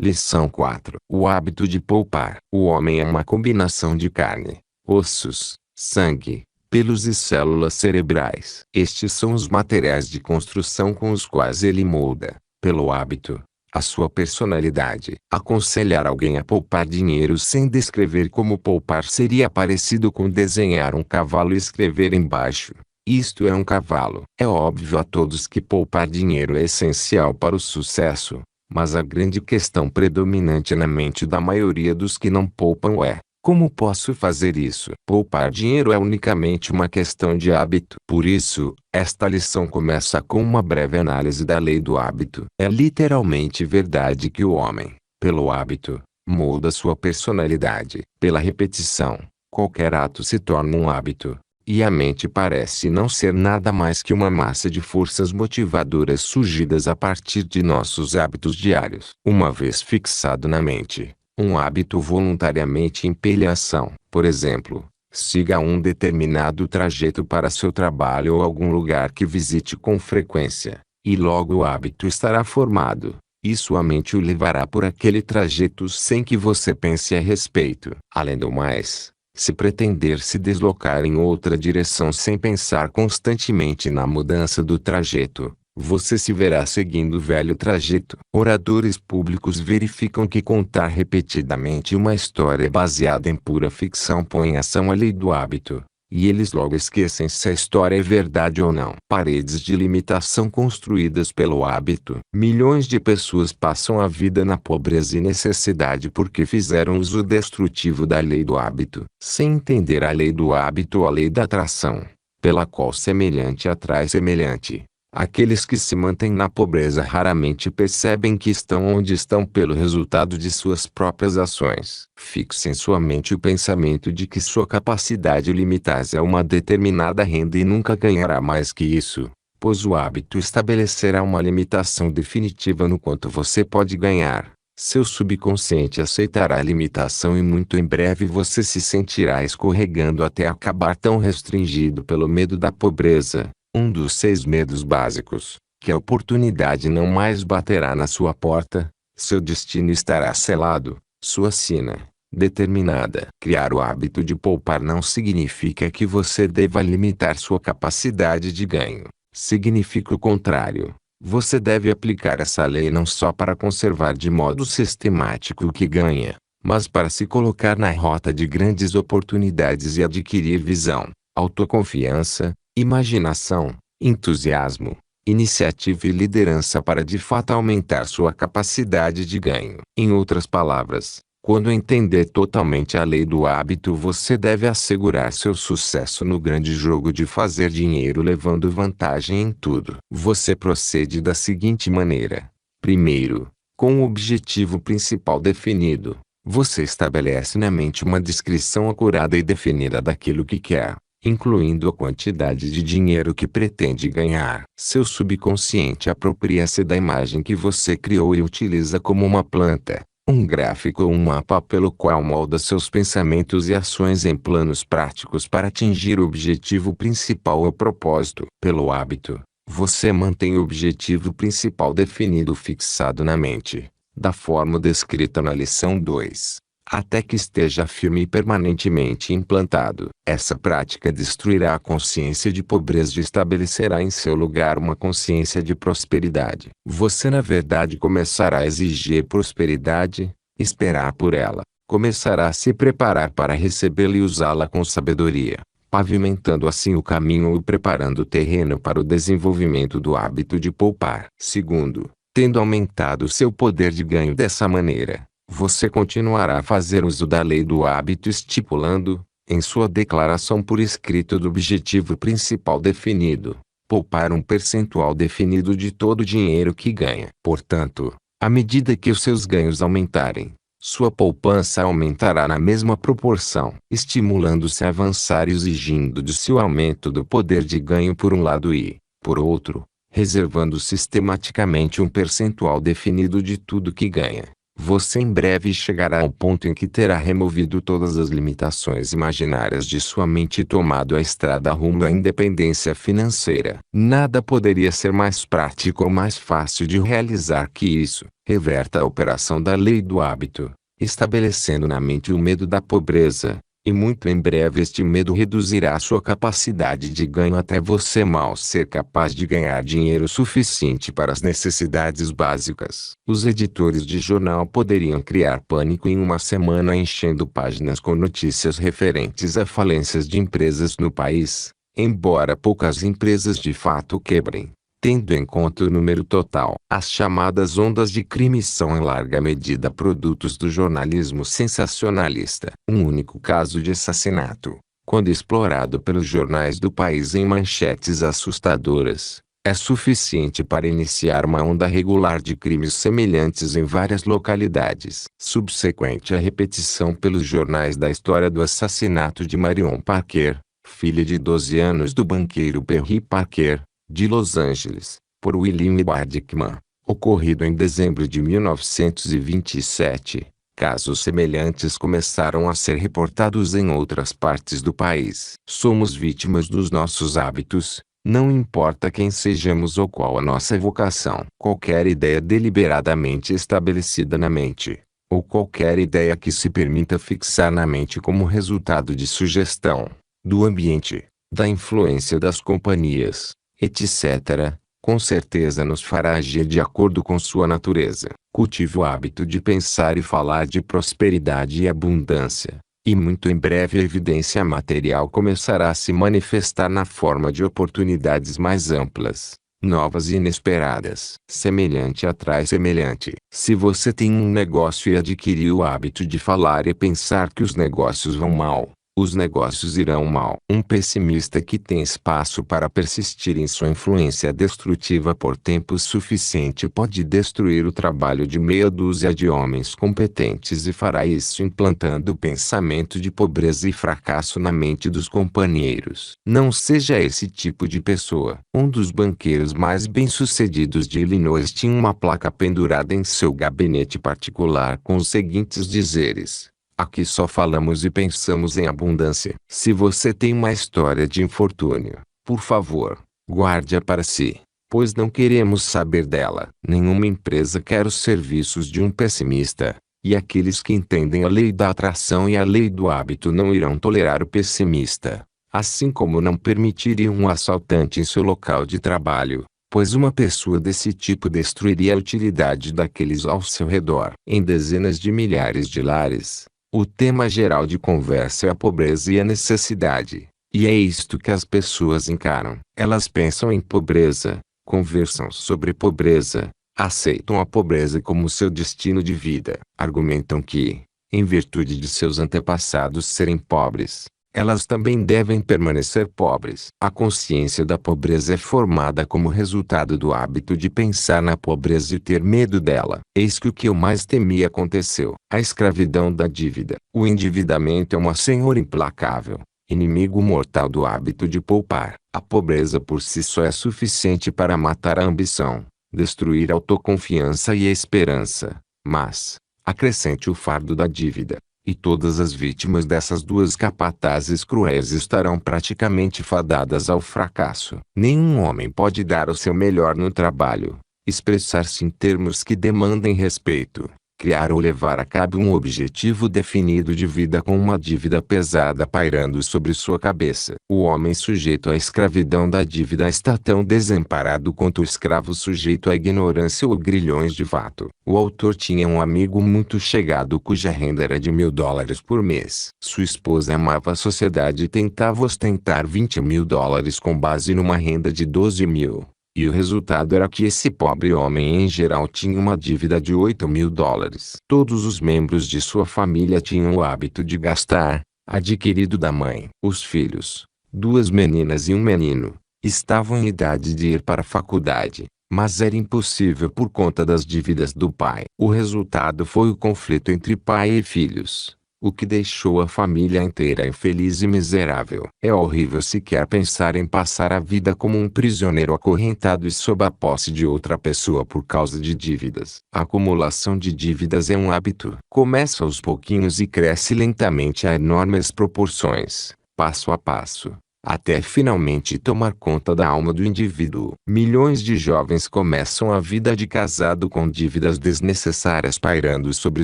Lição 4. O hábito de poupar. O homem é uma combinação de carne, ossos, sangue, pelos e células cerebrais. Estes são os materiais de construção com os quais ele molda, pelo hábito, a sua personalidade. Aconselhar alguém a poupar dinheiro sem descrever como poupar seria parecido com desenhar um cavalo e escrever embaixo: "Isto é um cavalo". É óbvio a todos que poupar dinheiro é essencial para o sucesso, mas a grande questão predominante na mente da maioria dos que não poupam é: como posso fazer isso? Poupar dinheiro é unicamente uma questão de hábito. Por isso, esta lição começa com uma breve análise da lei do hábito. É literalmente verdade que o homem, pelo hábito, molda sua personalidade. Pela repetição, qualquer ato se torna um hábito. E a mente parece não ser nada mais que uma massa de forças motivadoras surgidas a partir de nossos hábitos diários. Uma vez fixado na mente, um hábito voluntariamente impele a ação. Por exemplo, siga um determinado trajeto para seu trabalho ou algum lugar que visite com frequência, e logo o hábito estará formado, e sua mente o levará por aquele trajeto sem que você pense a respeito. Além do mais, se pretender se deslocar em outra direção sem pensar constantemente na mudança do trajeto, você se verá seguindo o velho trajeto. Oradores públicos verificam que contar repetidamente uma história baseada em pura ficção põe em ação a lei do hábito, e eles logo esquecem se a história é verdade ou não. Paredes de limitação construídas pelo hábito. Milhões de pessoas passam a vida na pobreza e necessidade porque fizeram uso destrutivo da lei do hábito. Sem entender a lei do hábito ou a lei da atração, pela qual semelhante atrai semelhante, aqueles que se mantêm na pobreza raramente percebem que estão onde estão pelo resultado de suas próprias ações. Fixe em sua mente o pensamento de que sua capacidade limita-se a uma determinada renda e nunca ganhará mais que isso, pois o hábito estabelecerá uma limitação definitiva no quanto você pode ganhar. Seu subconsciente aceitará a limitação e muito em breve você se sentirá escorregando até acabar tão restringido pelo medo da pobreza. Um dos 6 medos básicos, que a oportunidade não mais baterá na sua porta, seu destino estará selado, sua sina, determinada. Criar o hábito de poupar não significa que você deva limitar sua capacidade de ganho. Significa o contrário. Você deve aplicar essa lei não só para conservar de modo sistemático o que ganha, mas para se colocar na rota de grandes oportunidades e adquirir visão, autoconfiança, imaginação, entusiasmo, iniciativa e liderança para de fato aumentar sua capacidade de ganho. Em outras palavras, quando entender totalmente a lei do hábito, você deve assegurar seu sucesso no grande jogo de fazer dinheiro levando vantagem em tudo. Você procede da seguinte maneira. Primeiro, com o objetivo principal definido, você estabelece na mente uma descrição acurada e definida daquilo que quer, incluindo a quantidade de dinheiro que pretende ganhar. Seu subconsciente apropria-se da imagem que você criou e utiliza como uma planta, um gráfico ou um mapa pelo qual molda seus pensamentos e ações em planos práticos para atingir o objetivo principal ou propósito. Pelo hábito, você mantém o objetivo principal definido fixado na mente, da forma descrita na lição 2. Até que esteja firme e permanentemente implantado. Essa prática destruirá a consciência de pobreza e estabelecerá em seu lugar uma consciência de prosperidade. Você na verdade começará a exigir prosperidade, esperar por ela, começará a se preparar para recebê-la e usá-la com sabedoria, pavimentando assim o caminho e preparando o terreno para o desenvolvimento do hábito de poupar. Segundo, tendo aumentado seu poder de ganho dessa maneira, você continuará a fazer uso da lei do hábito estipulando, em sua declaração por escrito do objetivo principal definido, poupar um percentual definido de todo o dinheiro que ganha. Portanto, à medida que os seus ganhos aumentarem, sua poupança aumentará na mesma proporção, estimulando-se a avançar e exigindo de si o aumento do poder de ganho por um lado e, por outro, reservando sistematicamente um percentual definido de tudo que ganha. Você em breve chegará ao ponto em que terá removido todas as limitações imaginárias de sua mente e tomado a estrada rumo à independência financeira. Nada poderia ser mais prático ou mais fácil de realizar que isso. Reverta a operação da lei do hábito, estabelecendo na mente o medo da pobreza. E muito em breve este medo reduzirá sua capacidade de ganho até você mal ser capaz de ganhar dinheiro suficiente para as necessidades básicas. Os editores de jornal poderiam criar pânico em uma semana enchendo páginas com notícias referentes a falências de empresas no país, embora poucas empresas de fato quebrem. Tendo em conta o número total, as chamadas ondas de crime são em larga medida produtos do jornalismo sensacionalista. Um único caso de assassinato, quando explorado pelos jornais do país em manchetes assustadoras, é suficiente para iniciar uma onda regular de crimes semelhantes em várias localidades. Subsequente à repetição pelos jornais da história do assassinato de Marion Parker, filha de 12 anos do banqueiro Perry Parker, de Los Angeles, por William Edward Dickman, ocorrido em dezembro de 1927, casos semelhantes começaram a ser reportados em outras partes do país. Somos vítimas dos nossos hábitos, não importa quem sejamos ou qual a nossa vocação. Qualquer ideia deliberadamente estabelecida na mente, ou qualquer ideia que se permita fixar na mente como resultado de sugestão, do ambiente, da influência das companhias, etc., com certeza nos fará agir de acordo com sua natureza. Cultive o hábito de pensar e falar de prosperidade e abundância, e muito em breve a evidência material começará a se manifestar na forma de oportunidades mais amplas, novas e inesperadas. Semelhante atrai semelhante. Se você tem um negócio e adquiriu o hábito de falar e pensar que os negócios vão mal, os negócios irão mal. Um pessimista que tem espaço para persistir em sua influência destrutiva por tempo suficiente pode destruir o trabalho de meia dúzia de homens competentes e fará isso implantando o pensamento de pobreza e fracasso na mente dos companheiros. Não seja esse tipo de pessoa. Um dos banqueiros mais bem-sucedidos de Illinois tinha uma placa pendurada em seu gabinete particular com os seguintes dizeres: aqui só falamos e pensamos em abundância. Se você tem uma história de infortúnio, por favor, guarde-a para si, pois não queremos saber dela. Nenhuma empresa quer os serviços de um pessimista, e aqueles que entendem a lei da atração e a lei do hábito não irão tolerar o pessimista, assim como não permitiriam um assaltante em seu local de trabalho, pois uma pessoa desse tipo destruiria a utilidade daqueles ao seu redor. Em dezenas de milhares de lares, o tema geral de conversa é a pobreza e a necessidade, e é isto que as pessoas encaram. Elas pensam em pobreza, conversam sobre pobreza, aceitam a pobreza como seu destino de vida. Argumentam que, em virtude de seus antepassados serem pobres, elas também devem permanecer pobres. A consciência da pobreza é formada como resultado do hábito de pensar na pobreza e ter medo dela. Eis que o que eu mais temia aconteceu. A escravidão da dívida. O endividamento é uma senhora implacável, inimigo mortal do hábito de poupar. A pobreza por si só é suficiente para matar a ambição, destruir a autoconfiança e a esperança. Mas, acrescente o fardo da dívida, e todas as vítimas dessas duas capatazes cruéis estarão praticamente fadadas ao fracasso. Nenhum homem pode dar o seu melhor no trabalho, expressar-se em termos que demandem respeito, criar ou levar a cabo um objetivo definido de vida com uma dívida pesada pairando sobre sua cabeça. O homem sujeito à escravidão da dívida está tão desamparado quanto o escravo sujeito à ignorância ou grilhões de fato. O autor tinha um amigo muito chegado cuja renda era de $1.000 por mês. Sua esposa amava a sociedade e tentava ostentar $20.000 com base numa renda de 12.000. E o resultado era que esse pobre homem em geral tinha uma dívida de $8.000. Todos os membros de sua família tinham o hábito de gastar, adquirido da mãe. Os filhos, 2 meninas e um menino, estavam em idade de ir para a faculdade, mas era impossível por conta das dívidas do pai. O resultado foi o conflito entre pai e filhos. o que deixou a família inteira infeliz e miserável. É horrível sequer pensar em passar a vida como um prisioneiro acorrentado e sob a posse de outra pessoa por causa de dívidas. A acumulação de dívidas é um hábito. Começa aos pouquinhos e cresce lentamente a enormes proporções, passo a passo, até finalmente tomar conta da alma do indivíduo. Milhões de jovens começam a vida de casado com dívidas desnecessárias pairando sobre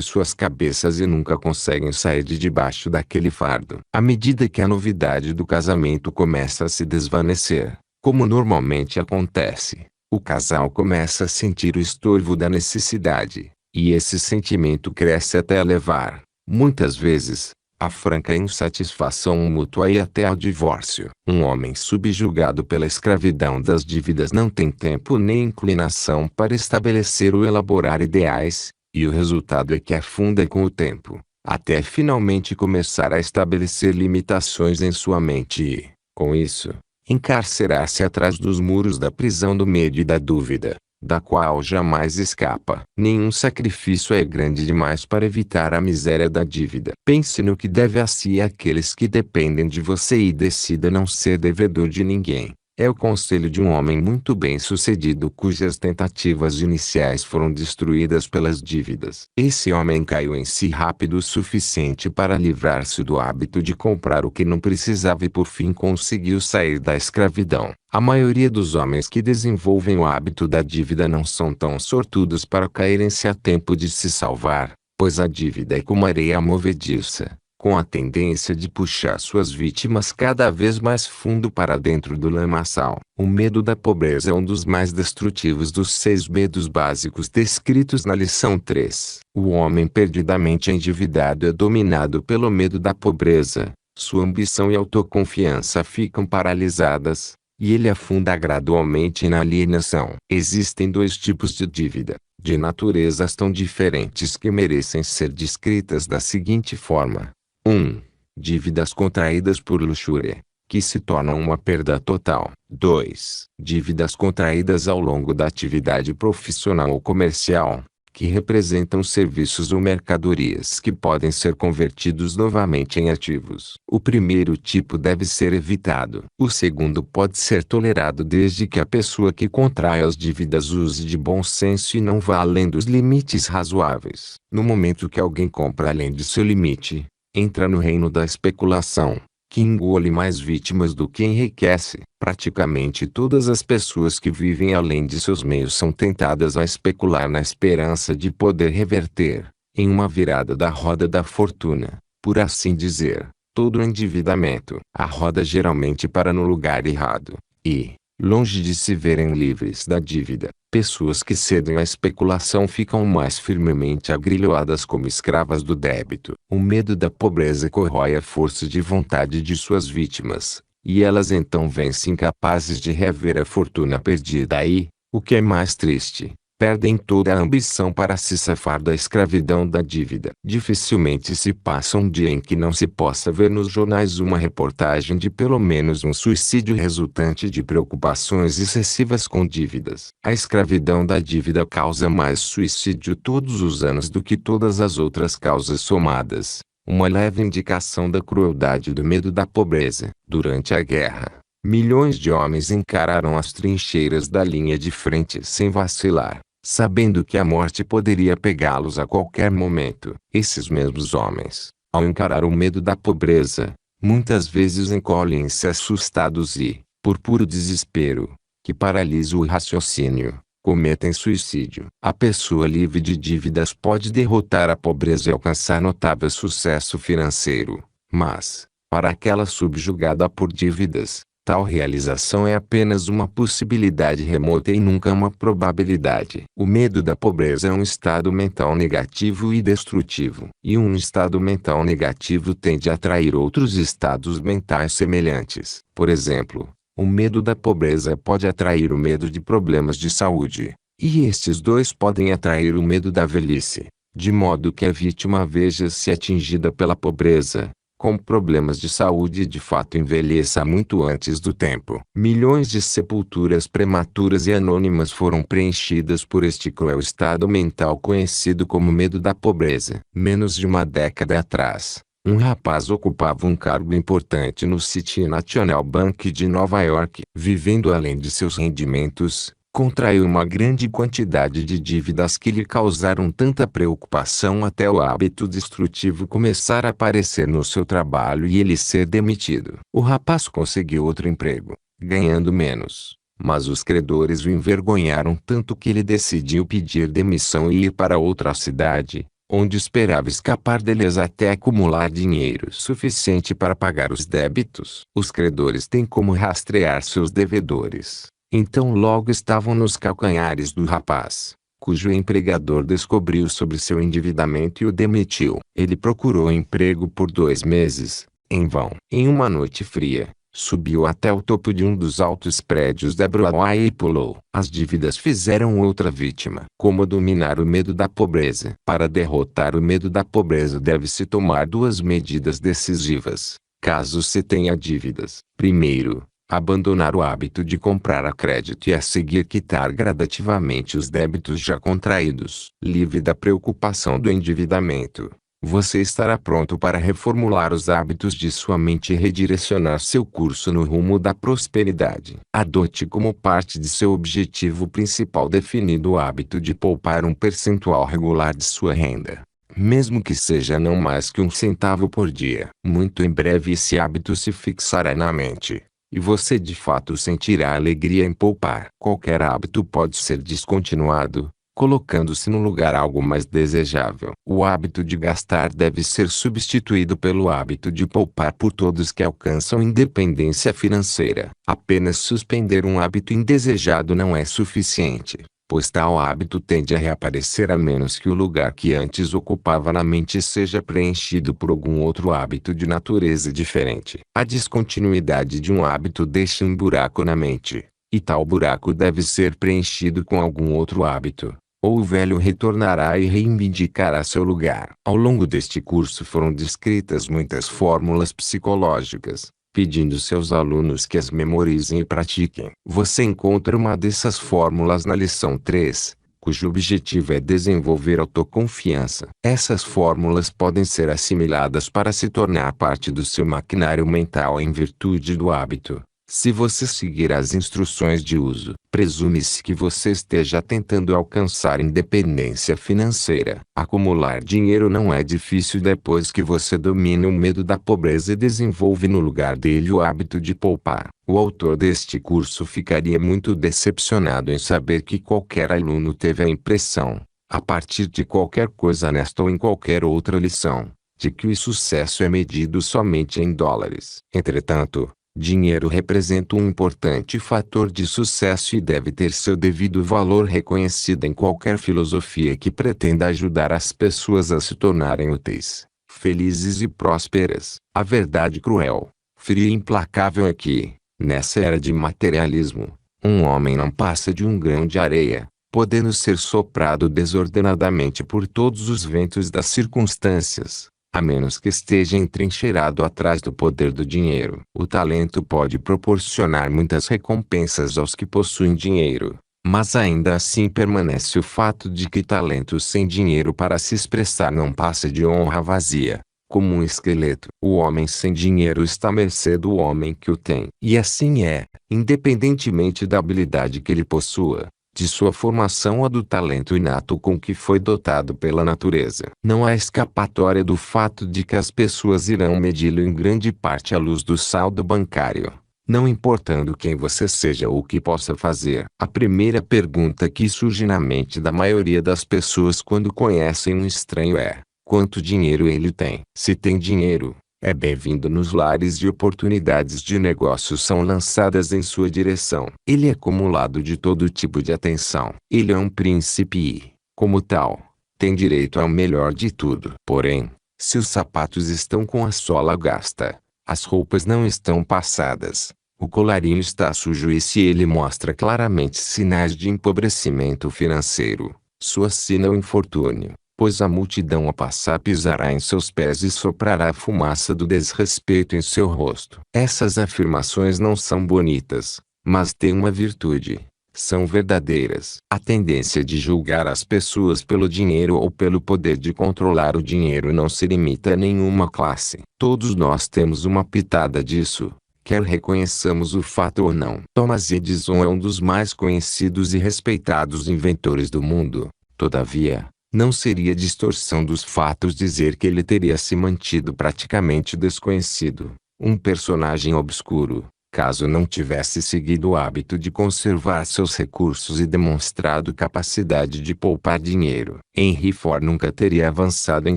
suas cabeças e nunca conseguem sair de debaixo daquele fardo. À medida que a novidade do casamento começa a se desvanecer, como normalmente acontece, o casal começa a sentir o estorvo da necessidade, e esse sentimento cresce até levar, muitas vezes, a franca insatisfação mútua e até ao divórcio. Um homem subjugado pela escravidão das dívidas não tem tempo nem inclinação para estabelecer ou elaborar ideais, e o resultado é que afunda com o tempo, até finalmente começar a estabelecer limitações em sua mente e, com isso, encarcerar-se atrás dos muros da prisão do medo e da dúvida, da qual jamais escapa. Nenhum sacrifício é grande demais para evitar a miséria da dívida. Pense no que deve a si àqueles que dependem de você e decida não ser devedor de ninguém. É o conselho de um homem muito bem-sucedido cujas tentativas iniciais foram destruídas pelas dívidas. Esse homem caiu em si rápido o suficiente para livrar-se do hábito de comprar o que não precisava e por fim conseguiu sair da escravidão. A maioria dos homens que desenvolvem o hábito da dívida não são tão sortudos para caírem-se a tempo de se salvar, pois a dívida é como areia movediça, com a tendência de puxar suas vítimas cada vez mais fundo para dentro do lamaçal. O medo da pobreza é um dos mais destrutivos dos 6 medos básicos descritos na lição 3. O homem perdidamente endividado é dominado pelo medo da pobreza, sua ambição e autoconfiança ficam paralisadas, e ele afunda gradualmente na alienação. Existem 2 tipos de dívida, de naturezas tão diferentes que merecem ser descritas da seguinte forma. 1. Dívidas contraídas por luxúria, que se tornam uma perda total. 2. Dívidas contraídas ao longo da atividade profissional ou comercial, que representam serviços ou mercadorias que podem ser convertidos novamente em ativos. O primeiro tipo deve ser evitado. O segundo pode ser tolerado desde que a pessoa que contrai as dívidas use de bom senso e não vá além dos limites razoáveis. No momento que alguém compra além de seu limite, entra no reino da especulação, que engole mais vítimas do que enriquece. Praticamente todas as pessoas que vivem além de seus meios são tentadas a especular na esperança de poder reverter, em uma virada da roda da fortuna, por assim dizer, todo o endividamento. A roda geralmente para no lugar errado, e, longe de se verem livres da dívida, pessoas que cedem à especulação ficam mais firmemente agrilhoadas como escravas do débito. O medo da pobreza corrói a força de vontade de suas vítimas, e elas então vêm-se incapazes de rever a fortuna perdida e, o que é mais triste, perdem toda a ambição para se safar da escravidão da dívida. Dificilmente se passa um dia em que não se possa ver nos jornais uma reportagem de pelo menos um suicídio resultante de preocupações excessivas com dívidas. A escravidão da dívida causa mais suicídio todos os anos do que todas as outras causas somadas. Uma leve indicação da crueldade do medo da pobreza. Durante a guerra, milhões de homens encararam as trincheiras da linha de frente sem vacilar, sabendo que a morte poderia pegá-los a qualquer momento. Esses mesmos homens, ao encarar o medo da pobreza, muitas vezes encolhem-se assustados e, por puro desespero, que paralisa o raciocínio, cometem suicídio. A pessoa livre de dívidas pode derrotar a pobreza e alcançar notável sucesso financeiro, mas, para aquela subjugada por dívidas, tal realização é apenas uma possibilidade remota e nunca uma probabilidade. O medo da pobreza é um estado mental negativo e destrutivo. E um estado mental negativo tende a atrair outros estados mentais semelhantes. Por exemplo, o medo da pobreza pode atrair o medo de problemas de saúde. E estes 2 podem atrair o medo da velhice, de modo que a vítima veja-se atingida pela pobreza, com problemas de saúde e de fato envelheça muito antes do tempo. Milhões de sepulturas prematuras e anônimas foram preenchidas por este cruel estado mental conhecido como medo da pobreza. Menos de uma década atrás, Um rapaz ocupava um cargo importante no City National Bank de Nova York. Vivendo além de seus rendimentos, contraiu uma grande quantidade de dívidas que lhe causaram tanta preocupação até o hábito destrutivo começar a aparecer no seu trabalho e ele ser demitido. O rapaz conseguiu outro emprego, ganhando menos, mas os credores o envergonharam tanto que ele decidiu pedir demissão e ir para outra cidade, onde esperava escapar deles até acumular dinheiro suficiente para pagar os débitos. Os credores têm como rastrear seus devedores. Então logo estavam nos calcanhares do rapaz, cujo empregador descobriu sobre seu endividamento e o demitiu. Ele procurou emprego por 2 meses, em vão. Em uma noite fria, subiu até o topo de um dos altos prédios da Broadway e pulou. As dívidas fizeram outra vítima. Como dominar o medo da pobreza? Para derrotar o medo da pobreza deve-se tomar 2 medidas decisivas, caso se tenha dívidas. Primeiro, abandonar o hábito de comprar a crédito e a seguir quitar gradativamente os débitos já contraídos. Livre da preocupação do endividamento, você estará pronto para reformular os hábitos de sua mente e redirecionar seu curso no rumo da prosperidade. Adote como parte de seu objetivo principal definido o hábito de poupar um percentual regular de sua renda, mesmo que seja não mais que 1 centavo por dia. Muito em breve esse hábito se fixará na mente, e você de fato sentirá alegria em poupar. Qualquer hábito pode ser descontinuado, colocando-se no lugar algo mais desejável. O hábito de gastar deve ser substituído pelo hábito de poupar por todos que alcançam independência financeira. Apenas suspender um hábito indesejado não é suficiente, pois tal hábito tende a reaparecer a menos que o lugar que antes ocupava na mente seja preenchido por algum outro hábito de natureza diferente. A descontinuidade de um hábito deixa um buraco na mente, e tal buraco deve ser preenchido com algum outro hábito, ou o velho retornará e reivindicará seu lugar. Ao longo deste curso foram descritas muitas fórmulas psicológicas, pedindo seus alunos que as memorizem e pratiquem. Você encontra uma dessas fórmulas na lição 3, cujo objetivo é desenvolver autoconfiança. Essas fórmulas podem ser assimiladas para se tornar parte do seu maquinário mental em virtude do hábito, se você seguir as instruções de uso. Presume-se que você esteja tentando alcançar independência financeira. Acumular dinheiro não é difícil depois que você domina o medo da pobreza e desenvolve no lugar dele o hábito de poupar. O autor deste curso ficaria muito decepcionado em saber que qualquer aluno teve a impressão, a partir de qualquer coisa nesta ou em qualquer outra lição, de que o sucesso é medido somente em dólares. Entretanto, dinheiro representa um importante fator de sucesso e deve ter seu devido valor reconhecido em qualquer filosofia que pretenda ajudar as pessoas a se tornarem úteis, felizes e prósperas. A verdade cruel, fria e implacável é que, nessa era de materialismo, um homem não passa de um grão de areia, podendo ser soprado desordenadamente por todos os ventos das circunstâncias, a menos que esteja entrincheirado atrás do poder do dinheiro. O talento pode proporcionar muitas recompensas aos que possuem dinheiro, mas ainda assim permanece o fato de que talento sem dinheiro para se expressar não passa de honra vazia, como um esqueleto. O homem sem dinheiro está à mercê do homem que o tem. E assim é, independentemente da habilidade que ele possua, de sua formação ou do talento inato com que foi dotado pela natureza. Não há escapatória do fato de que as pessoas irão medi-lo em grande parte à luz do saldo bancário, não importando quem você seja ou o que possa fazer. A primeira pergunta que surge na mente da maioria das pessoas quando conhecem um estranho é: quanto dinheiro ele tem? Se tem dinheiro, é bem-vindo nos lares de oportunidades de negócios são lançadas em sua direção. Ele é acumulado de todo tipo de atenção. Ele é um príncipe e, como tal, tem direito ao melhor de tudo. Porém, se os sapatos estão com a sola gasta, as roupas não estão passadas, o colarinho está sujo e se ele mostra claramente sinais de empobrecimento financeiro, sua sina é o infortúnio, pois a multidão a passar pisará em seus pés e soprará a fumaça do desrespeito em seu rosto. Essas afirmações não são bonitas, mas têm uma virtude: são verdadeiras. A tendência de julgar as pessoas pelo dinheiro ou pelo poder de controlar o dinheiro não se limita a nenhuma classe. Todos nós temos uma pitada disso, quer reconheçamos o fato ou não. Thomas Edison é um dos mais conhecidos e respeitados inventores do mundo. Todavia, não seria distorção dos fatos dizer que ele teria se mantido praticamente desconhecido, um personagem obscuro, caso não tivesse seguido o hábito de conservar seus recursos e demonstrado capacidade de poupar dinheiro. Henry Ford nunca teria avançado em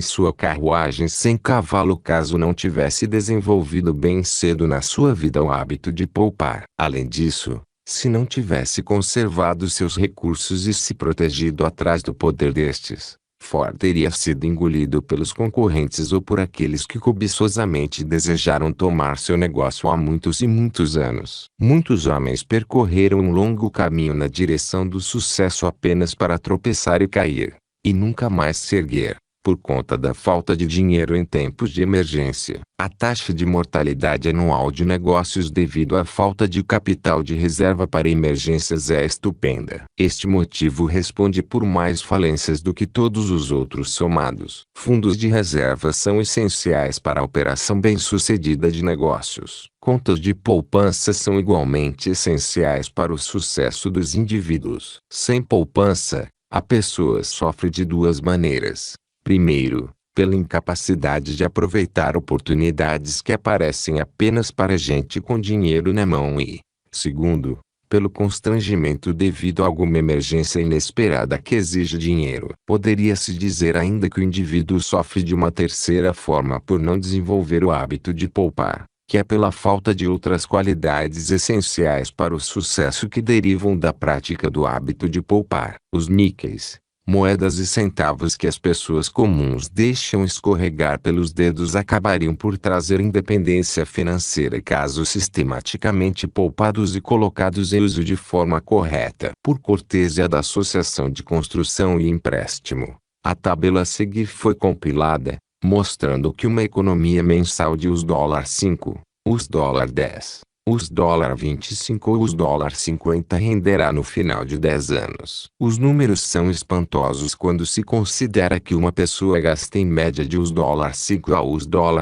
sua carruagem sem cavalo caso não tivesse desenvolvido bem cedo na sua vida o hábito de poupar. Além disso, se não tivesse conservado seus recursos e se protegido atrás do poder destes, Ford teria sido engolido pelos concorrentes ou por aqueles que cobiçosamente desejaram tomar seu negócio há muitos e muitos anos. Muitos homens percorreram um longo caminho na direção do sucesso apenas para tropeçar e cair, e nunca mais se erguer, por conta da falta de dinheiro em tempos de emergência. A taxa de mortalidade anual de negócios devido à falta de capital de reserva para emergências é estupenda. Este motivo responde por mais falências do que todos os outros somados. Fundos de reserva são essenciais para a operação bem-sucedida de negócios. Contas de poupança são igualmente essenciais para o sucesso dos indivíduos. Sem poupança, a pessoa sofre de duas maneiras. Primeiro, pela incapacidade de aproveitar oportunidades que aparecem apenas para gente com dinheiro na mão e, segundo, pelo constrangimento devido a alguma emergência inesperada que exige dinheiro. Poderia-se dizer ainda que o indivíduo sofre de uma terceira forma por não desenvolver o hábito de poupar, que é pela falta de outras qualidades essenciais para o sucesso que derivam da prática do hábito de poupar. Os níqueis, moedas e centavos que as pessoas comuns deixam escorregar pelos dedos acabariam por trazer independência financeira caso sistematicamente poupados e colocados em uso de forma correta. Por cortesia da Associação de Construção e Empréstimo, a tabela a seguir foi compilada, mostrando que uma economia mensal de $5, $10, $25 ou $50 renderá no final de 10 anos. Os números são espantosos quando se considera que uma pessoa gasta em média de $5 a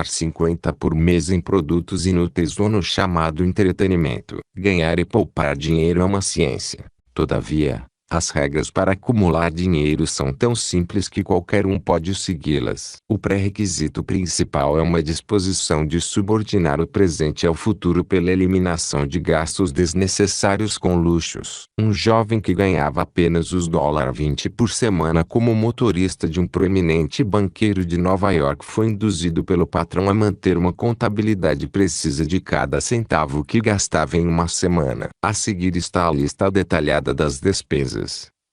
$50 por mês em produtos inúteis ou no chamado entretenimento. Ganhar e poupar dinheiro é uma ciência. Todavia, as regras para acumular dinheiro são tão simples que qualquer um pode segui-las. O pré-requisito principal é uma disposição de subordinar o presente ao futuro pela eliminação de gastos desnecessários com luxos. Um jovem que ganhava apenas os $20 por semana como motorista de um proeminente banqueiro de Nova York foi induzido pelo patrão a manter uma contabilidade precisa de cada centavo que gastava em uma semana. A seguir está a lista detalhada das despesas.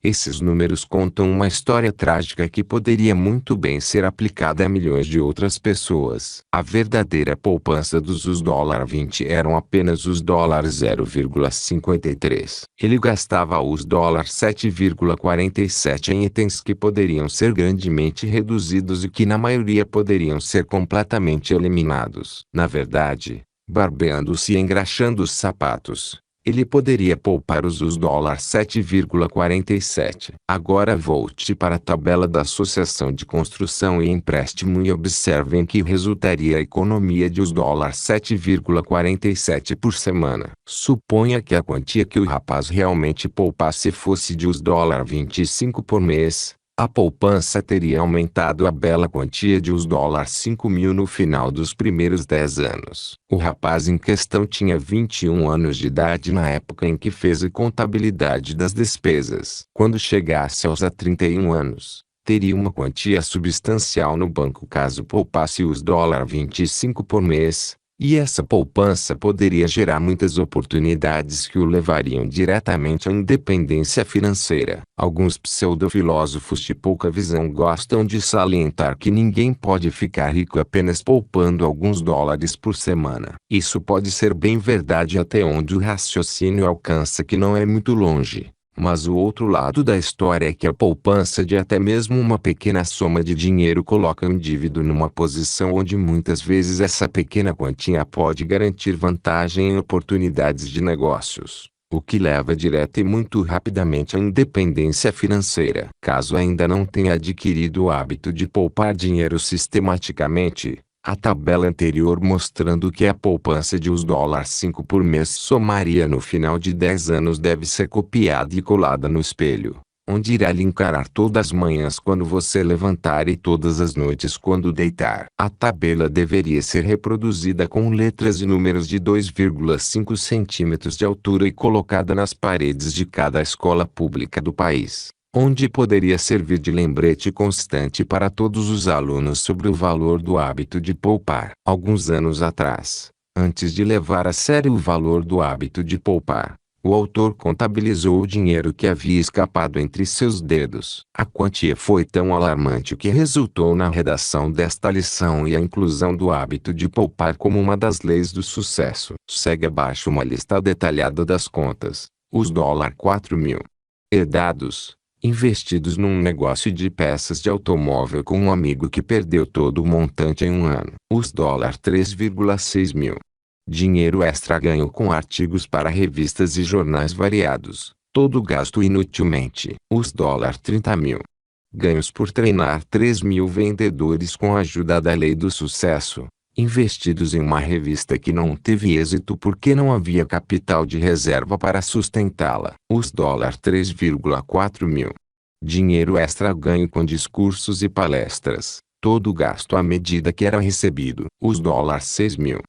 Esses números contam uma história trágica que poderia muito bem ser aplicada a milhões de outras pessoas. A verdadeira poupança dos $20 eram apenas os $0,53. Ele gastava os $7,47 em itens que poderiam ser grandemente reduzidos e que na maioria poderiam ser completamente eliminados. Na verdade, barbeando-se e engraxando os sapatos, ele poderia poupar os $7,47. Agora volte para a tabela da Associação de Construção e Empréstimo e observem que resultaria a economia de os $7,47 por semana. Suponha que a quantia que o rapaz realmente poupasse fosse de os $25 por mês. A poupança teria aumentado a bela quantia de os $5.000 no final dos primeiros 10 anos. O rapaz em questão tinha 21 anos de idade na época em que fez a contabilidade das despesas. Quando chegasse aos 31 anos, teria uma quantia substancial no banco caso poupasse os $25 por mês. E essa poupança poderia gerar muitas oportunidades que o levariam diretamente à independência financeira. Alguns pseudofilósofos de pouca visão gostam de salientar que ninguém pode ficar rico apenas poupando alguns dólares por semana. Isso pode ser bem verdade até onde o raciocínio alcança, que não é muito longe. Mas o outro lado da história é que a poupança de até mesmo uma pequena soma de dinheiro coloca o indivíduo numa posição onde muitas vezes essa pequena quantia pode garantir vantagem em oportunidades de negócios. o que leva direta e muito rapidamente à independência financeira. Caso ainda não tenha adquirido o hábito de poupar dinheiro sistematicamente, a tabela anterior mostrando que a poupança de US$ 5 por mês somaria no final de 10 anos deve ser copiada e colada no espelho, onde irá lhe encarar todas as manhãs quando você levantar e todas as noites quando deitar. A tabela deveria ser reproduzida com letras e números de 2,5 centímetros de altura e colocada nas paredes de cada escola pública do país, onde poderia servir de lembrete constante para todos os alunos sobre o valor do hábito de poupar. Alguns anos atrás, antes de levar a sério o valor do hábito de poupar, o autor contabilizou o dinheiro que havia escapado entre seus dedos. A quantia foi tão alarmante que resultou na redação desta lição e a inclusão do hábito de poupar como uma das leis do sucesso. Segue abaixo uma lista detalhada das contas. Os $4.000 herdados, investidos num negócio de peças de automóvel com um amigo que perdeu todo o montante em um ano. Os $3,6 mil. Dinheiro extra ganho com artigos para revistas e jornais variados, todo gasto inutilmente. Os $30 mil. Ganhos por treinar 3.000 vendedores com a ajuda da lei do sucesso, investidos em uma revista que não teve êxito porque não havia capital de reserva para sustentá-la. Os $3,4 mil. Dinheiro extra ganho com discursos e palestras, todo gasto à medida que era recebido. Os $6 mil.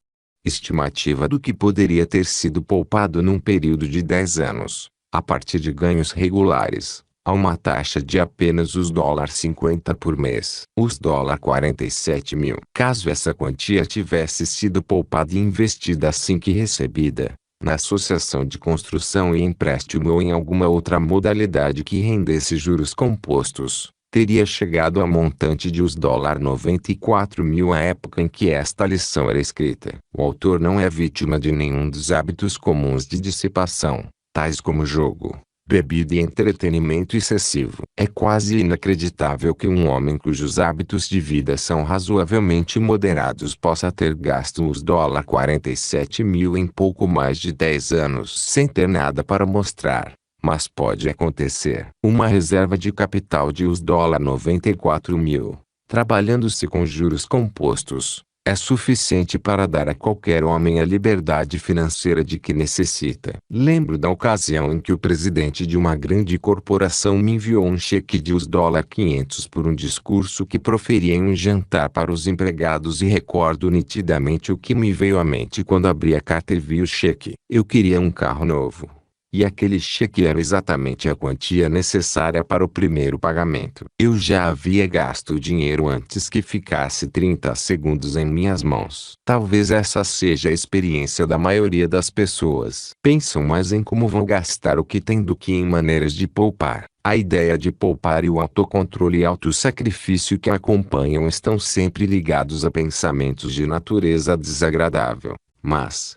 Estimativa do que poderia ter sido poupado num período de 10 anos, a partir de ganhos regulares, a uma taxa de apenas os $50 por mês. Os $47 mil. Caso essa quantia tivesse sido poupada e investida assim que recebida, na associação de construção e empréstimo ou em alguma outra modalidade que rendesse juros compostos, teria chegado a montante de os $94 mil à época em que esta lição era escrita. O autor não é vítima de nenhum dos hábitos comuns de dissipação, tais como jogo, bebida e entretenimento excessivo. É quase inacreditável que um homem cujos hábitos de vida são razoavelmente moderados possa ter gasto os $47 mil em pouco mais de 10 anos sem ter nada para mostrar. Mas pode acontecer. Uma reserva de capital de os $94 mil, trabalhando-se com juros compostos, é suficiente para dar a qualquer homem a liberdade financeira de que necessita. Lembro da ocasião em que o presidente de uma grande corporação me enviou um cheque de os $500 por um discurso que proferia em um jantar para os empregados e recordo nitidamente o que me veio à mente quando abri a carta e vi o cheque. Eu queria um carro novo. E aquele cheque era exatamente a quantia necessária para o primeiro pagamento. Eu já havia gasto o dinheiro antes que ficasse 30 segundos em minhas mãos. Talvez essa seja a experiência da maioria das pessoas. Pensam mais em como vão gastar o que têm do que em maneiras de poupar. A ideia de poupar e o autocontrole e autossacrifício que acompanham estão sempre ligados a pensamentos de natureza desagradável. Mas,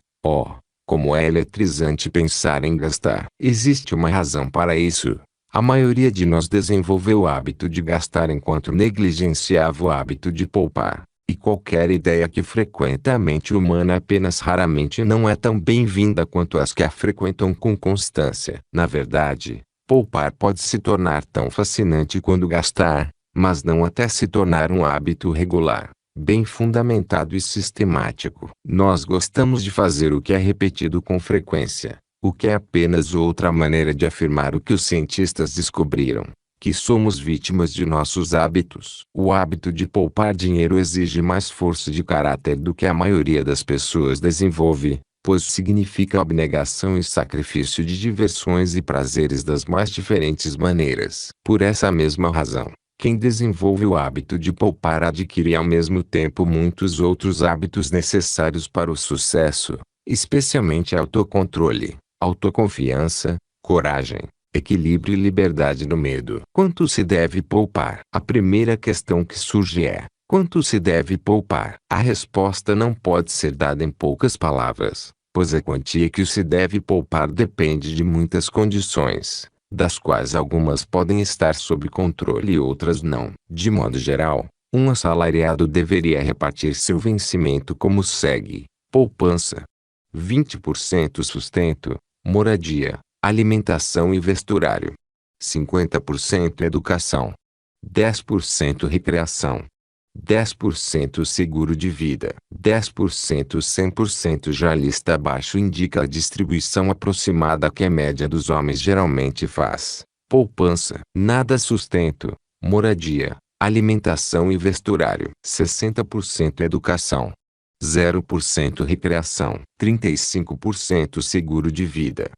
como é eletrizante pensar em gastar. Existe uma razão para isso. A maioria de nós desenvolveu o hábito de gastar enquanto negligenciava o hábito de poupar. E qualquer ideia que frequenta a mente humana apenas raramente não é tão bem-vinda quanto as que a frequentam com constância. Na verdade, poupar pode se tornar tão fascinante quanto gastar, mas não até se tornar um hábito regular, bem fundamentado e sistemático. Nós gostamos de fazer o que é repetido com frequência, o que é apenas outra maneira de afirmar o que os cientistas descobriram, que somos vítimas de nossos hábitos. O hábito de poupar dinheiro exige mais força de caráter do que a maioria das pessoas desenvolve, pois significa abnegação e sacrifício de diversões e prazeres das mais diferentes maneiras. Por essa mesma razão, quem desenvolve o hábito de poupar adquire ao mesmo tempo muitos outros hábitos necessários para o sucesso, especialmente autocontrole, autoconfiança, coragem, equilíbrio e liberdade do medo. Quanto se deve poupar? A primeira questão que surge é: quanto se deve poupar? A resposta não pode ser dada em poucas palavras, pois a quantia que se deve poupar depende de muitas condições, das quais algumas podem estar sob controle e outras não. De modo geral, um assalariado deveria repartir seu vencimento como segue: poupança, 20% sustento, moradia, alimentação e vestuário. 50% educação. 10% recreação. 10% seguro de vida. 10% 100%. Já a lista abaixo indica a distribuição aproximada que a média dos homens geralmente faz. Poupança, nada sustento, moradia, alimentação e vestuário. 60% educação. 0% recreação. 35% seguro de vida.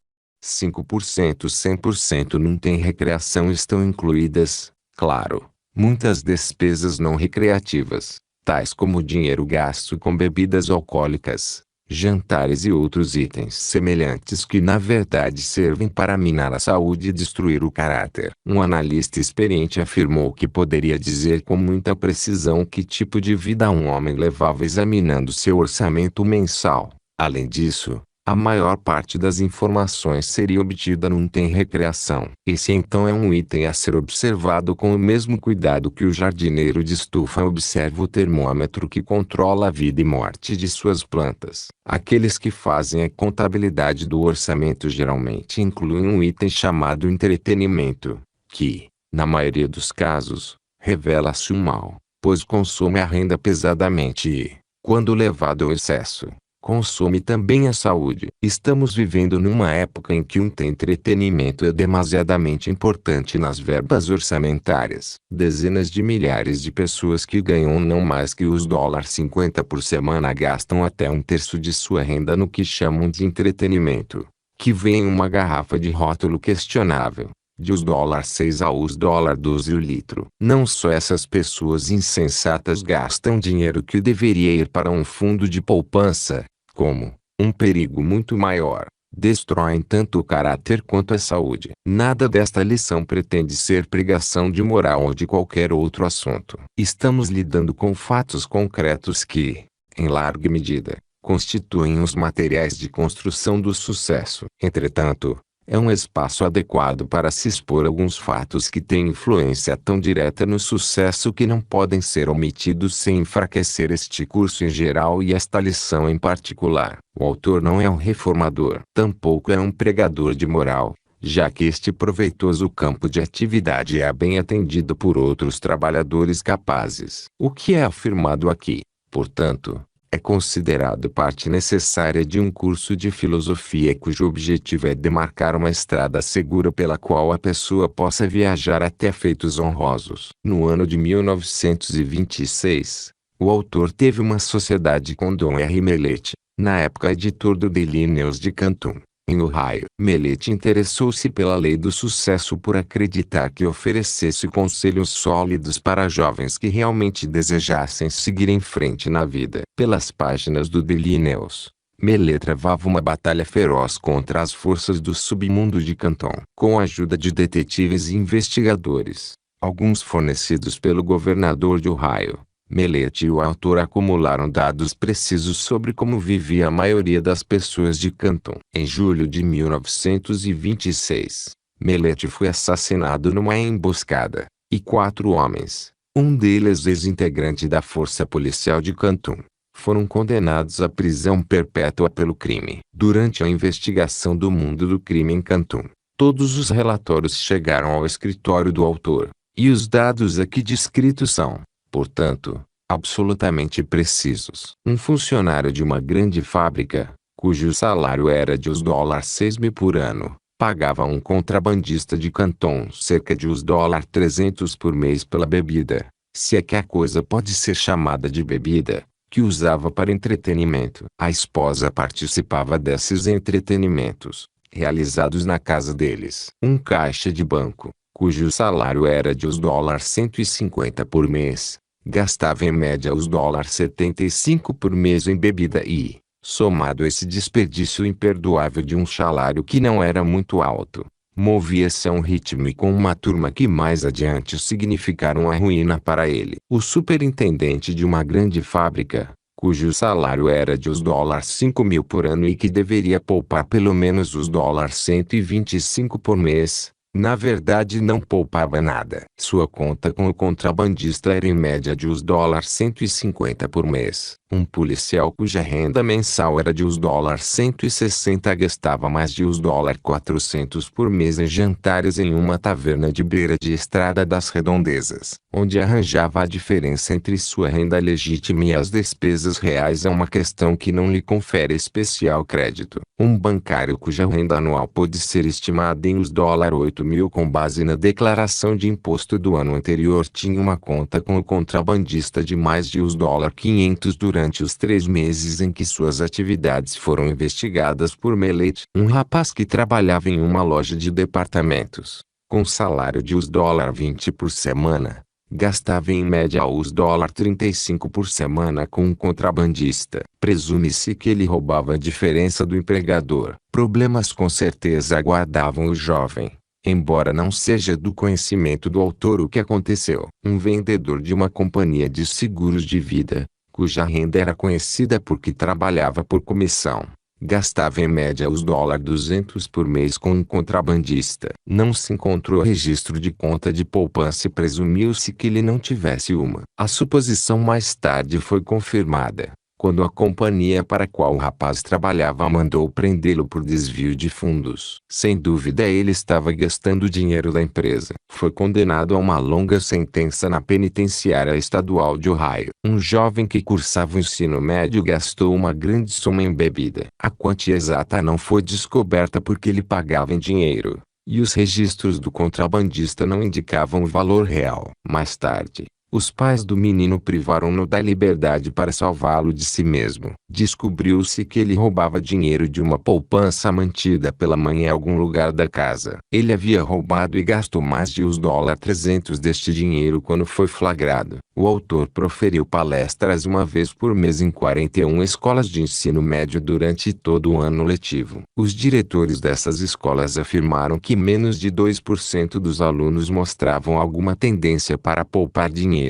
5% 100% não tem recreação. Estão incluídas, claro, muitas despesas não recreativas, tais como dinheiro gasto com bebidas alcoólicas, jantares e outros itens semelhantes que na verdade servem para minar a saúde e destruir o caráter. Um analista experiente afirmou que poderia dizer com muita precisão que tipo de vida um homem levava examinando seu orçamento mensal. Além disso, a maior parte das informações seria obtida num tem recreação. Esse então é um item a ser observado com o mesmo cuidado que o jardineiro de estufa observa o termômetro que controla a vida e morte de suas plantas. Aqueles que fazem a contabilidade do orçamento geralmente incluem um item chamado entretenimento, que, na maioria dos casos, revela-se um mal, pois consome a renda pesadamente e, quando levado ao excesso, consome também a saúde. Estamos vivendo numa época em que o entretenimento é demasiadamente importante nas verbas orçamentárias. Dezenas de milhares de pessoas que ganham não mais que os $50 por semana gastam até um terço de sua renda no que chamam de entretenimento, que vem em uma garrafa de rótulo questionável, de os $6 aos $12 o litro. Não só essas pessoas insensatas gastam dinheiro que deveria ir para um fundo de poupança, como, um perigo muito maior, destroem tanto o caráter quanto a saúde. Nada desta lição pretende ser pregação de moral ou de qualquer outro assunto. Estamos lidando com fatos concretos que, em larga medida, constituem os materiais de construção do sucesso. Entretanto, é um espaço adequado para se expor alguns fatos que têm influência tão direta no sucesso que não podem ser omitidos sem enfraquecer este curso em geral e esta lição em particular. O autor não é um reformador, tampouco é um pregador de moral, já que este proveitoso campo de atividade é bem atendido por outros trabalhadores capazes. O que é afirmado aqui, portanto, é considerado parte necessária de um curso de filosofia cujo objetivo é demarcar uma estrada segura pela qual a pessoa possa viajar até feitos honrosos. No ano de 1926, o autor teve uma sociedade com Dom R. Mellett, na época editor do Daily News de Canton, em Ohio. Mellett interessou-se pela lei do sucesso por acreditar que oferecesse conselhos sólidos para jovens que realmente desejassem seguir em frente na vida. Pelas páginas do Daily News, Mellett travava uma batalha feroz contra as forças do submundo de Canton. Com a ajuda de detetives e investigadores, alguns fornecidos pelo governador de Ohio, Mellett e o autor acumularam dados precisos sobre como vivia a maioria das pessoas de Canton. Em julho de 1926, Mellett foi assassinado numa emboscada, e 4 homens, um deles ex-integrante da força policial de Canton, foram condenados à prisão perpétua pelo crime. Durante a investigação do mundo do crime em Canton, todos os relatórios chegaram ao escritório do autor, e os dados aqui descritos são, portanto, absolutamente precisos. Um funcionário de uma grande fábrica, cujo salário era de os $6.000 por ano, pagava a um contrabandista de Canton cerca de os $300 por mês pela bebida, se é que a coisa pode ser chamada de bebida, que usava para entretenimento. A esposa participava desses entretenimentos, realizados na casa deles. Um caixa de banco, cujo salário era de os $150 por mês, gastava em média os $75 por mês em bebida e, somado esse desperdício imperdoável de um salário que não era muito alto, movia-se a um ritmo e com uma turma que mais adiante significaram a ruína para ele. O superintendente de uma grande fábrica, cujo salário era de os $5.000 por ano e que deveria poupar pelo menos os $125 por mês, na verdade não poupava nada. Sua conta com o contrabandista era em média de os $150 por mês. Um policial cuja renda mensal era de US$ 160 gastava mais de US$ 400 por mês em jantares em uma taverna de beira de estrada das redondezas, onde arranjava a diferença entre sua renda legítima e as despesas reais. É uma questão que não lhe confere especial crédito. Um bancário cuja renda anual pode ser estimada em US$ 8.000 com base na declaração de imposto do ano anterior tinha uma conta com o contrabandista de mais de US$ 500 durante os 3 meses em que suas atividades foram investigadas por Melete. Um rapaz que trabalhava em uma loja de departamentos, com salário de US$ 20 por semana, gastava em média US$ 35 por semana com um contrabandista. Presume-se que ele roubava a diferença do empregador. Problemas com certeza aguardavam o jovem, embora não seja do conhecimento do autor o que aconteceu. Um vendedor de uma companhia de seguros de vida, cuja renda era conhecida porque trabalhava por comissão, gastava em média US$ 200 por mês com um contrabandista. Não se encontrou registro de conta de poupança e presumiu-se que ele não tivesse uma. A suposição mais tarde foi confirmada, quando a companhia para a qual o rapaz trabalhava mandou prendê-lo por desvio de fundos. Sem dúvida ele estava gastando o dinheiro da empresa. Foi condenado a uma longa sentença na penitenciária estadual de Ohio. Um jovem que cursava o ensino médio gastou uma grande soma em bebida. A quantia exata não foi descoberta porque ele pagava em dinheiro, e os registros do contrabandista não indicavam o valor real. Mais tarde, os pais do menino privaram-no da liberdade para salvá-lo de si mesmo. Descobriu-se que ele roubava dinheiro de uma poupança mantida pela mãe em algum lugar da casa. Ele havia roubado e gastou mais de US$ 300 deste dinheiro quando foi flagrado. O autor proferiu palestras uma vez por mês em 41 escolas de ensino médio durante todo o ano letivo. Os diretores dessas escolas afirmaram que menos de 2% dos alunos mostravam alguma tendência para poupar dinheiro,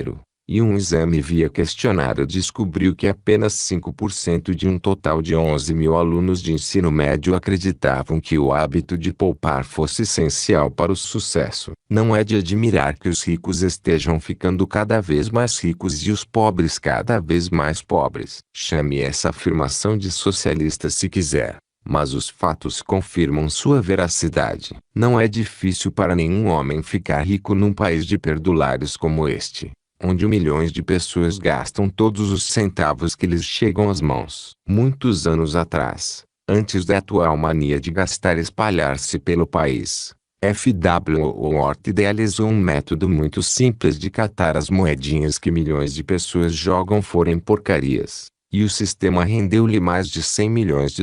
e um exame via questionário descobriu que apenas 5% de um total de 11.000 alunos de ensino médio acreditavam que o hábito de poupar fosse essencial para o sucesso. Não é de admirar que os ricos estejam ficando cada vez mais ricos e os pobres cada vez mais pobres. Chame essa afirmação de socialista se quiser, mas os fatos confirmam sua veracidade. Não é difícil para nenhum homem ficar rico num país de perdulários como este, onde milhões de pessoas gastam todos os centavos que lhes chegam às mãos. Muitos anos atrás, antes da atual mania de gastar espalhar-se pelo país, F.W. Hort idealizou um método muito simples de catar as moedinhas que milhões de pessoas jogam fora em porcarias, e o sistema rendeu-lhe mais de US$ 100 milhões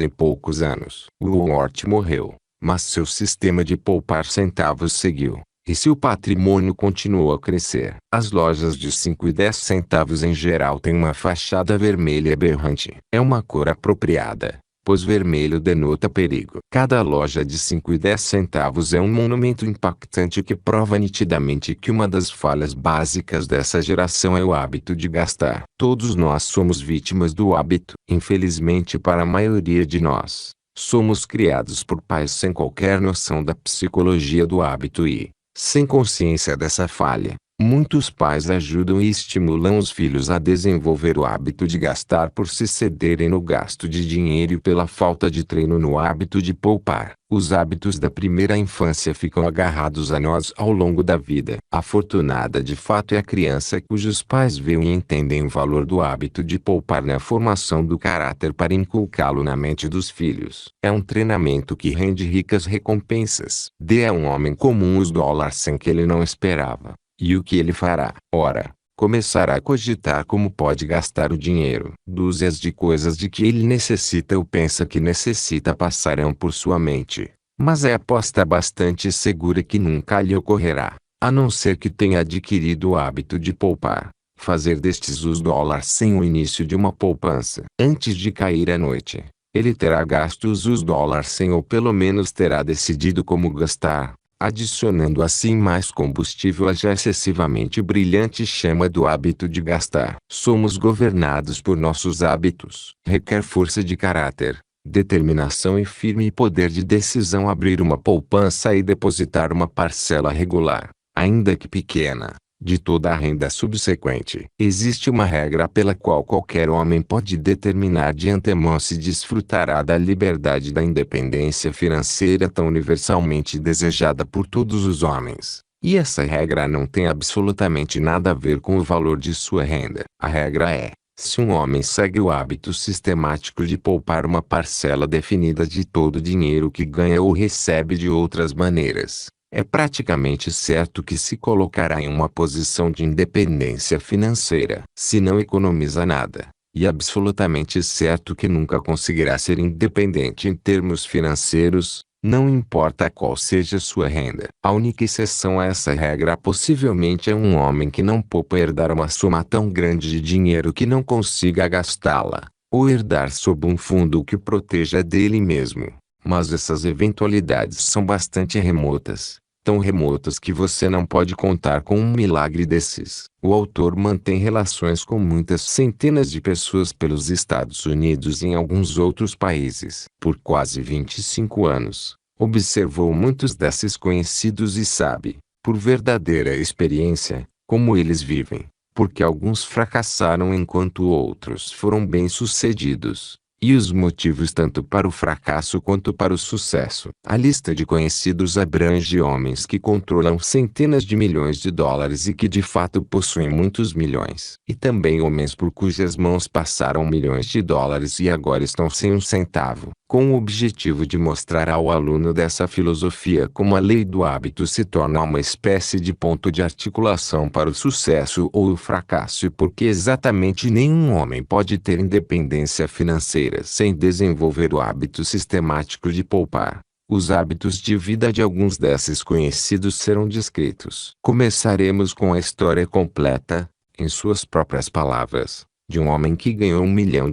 em poucos anos. Hort morreu, mas seu sistema de poupar centavos seguiu, e seu patrimônio continuou a crescer. As lojas de 5 e 10 centavos em geral têm uma fachada vermelha berrante. É uma cor apropriada, pois vermelho denota perigo. Cada loja de 5 e 10 centavos é um monumento impactante que prova nitidamente que uma das falhas básicas dessa geração é o hábito de gastar. Todos nós somos vítimas do hábito. Infelizmente para a maioria de nós, somos criados por pais sem qualquer noção da psicologia do hábito e, sem consciência dessa falha, muitos pais ajudam e estimulam os filhos a desenvolver o hábito de gastar por se cederem no gasto de dinheiro e pela falta de treino no hábito de poupar. Os hábitos da primeira infância ficam agarrados a nós ao longo da vida. Afortunada de fato é a criança cujos pais veem e entendem o valor do hábito de poupar na formação do caráter para inculcá-lo na mente dos filhos. É um treinamento que rende ricas recompensas. Dê a um homem comum US$ 100 que ele não esperava, e o que ele fará? Ora, começará a cogitar como pode gastar o dinheiro. Dúzias de coisas de que ele necessita ou pensa que necessita passarão por sua mente, mas é aposta bastante segura que nunca lhe ocorrerá, a não ser que tenha adquirido o hábito de poupar. Fazer destes US$ 100 o início de uma poupança. Antes de cair a noite, ele terá gasto os US$ 100 ou pelo menos terá decidido como gastar, adicionando assim mais combustível à já excessivamente brilhante chama do hábito de gastar. Somos governados por nossos hábitos. Requer força de caráter, determinação e firme poder de decisão abrir uma poupança e depositar uma parcela regular, ainda que pequena, de toda a renda subsequente. Existe uma regra pela qual qualquer homem pode determinar de antemão se desfrutará da liberdade e da independência financeira tão universalmente desejada por todos os homens. E essa regra não tem absolutamente nada a ver com o valor de sua renda. A regra é: se um homem segue o hábito sistemático de poupar uma parcela definida de todo o dinheiro que ganha ou recebe de outras maneiras, é praticamente certo que se colocará em uma posição de independência financeira. Se não economiza nada, e absolutamente certo que nunca conseguirá ser independente em termos financeiros, não importa qual seja sua renda. A única exceção a essa regra possivelmente é um homem que não poupa herdar uma soma tão grande de dinheiro que não consiga gastá-la, ou herdar sob um fundo que o proteja dele mesmo. Mas essas eventualidades são bastante remotas, tão remotas que você não pode contar com um milagre desses. O autor mantém relações com muitas centenas de pessoas pelos Estados Unidos e em alguns outros países. Por quase 25 anos, observou muitos desses conhecidos e sabe, por verdadeira experiência, como eles vivem, porque alguns fracassaram enquanto outros foram bem-sucedidos. E os motivos tanto para o fracasso quanto para o sucesso. A lista de conhecidos abrange homens que controlam centenas de milhões de dólares e que de fato possuem muitos milhões. E também homens por cujas mãos passaram milhões de dólares e agora estão sem um centavo. Com o objetivo de mostrar ao aluno dessa filosofia como a lei do hábito se torna uma espécie de ponto de articulação para o sucesso ou o fracasso e porque exatamente nenhum homem pode ter independência financeira sem desenvolver o hábito sistemático de poupar. Os hábitos de vida de alguns desses conhecidos serão descritos. Começaremos com a história completa, em suas próprias palavras, de um homem que ganhou $1 milhão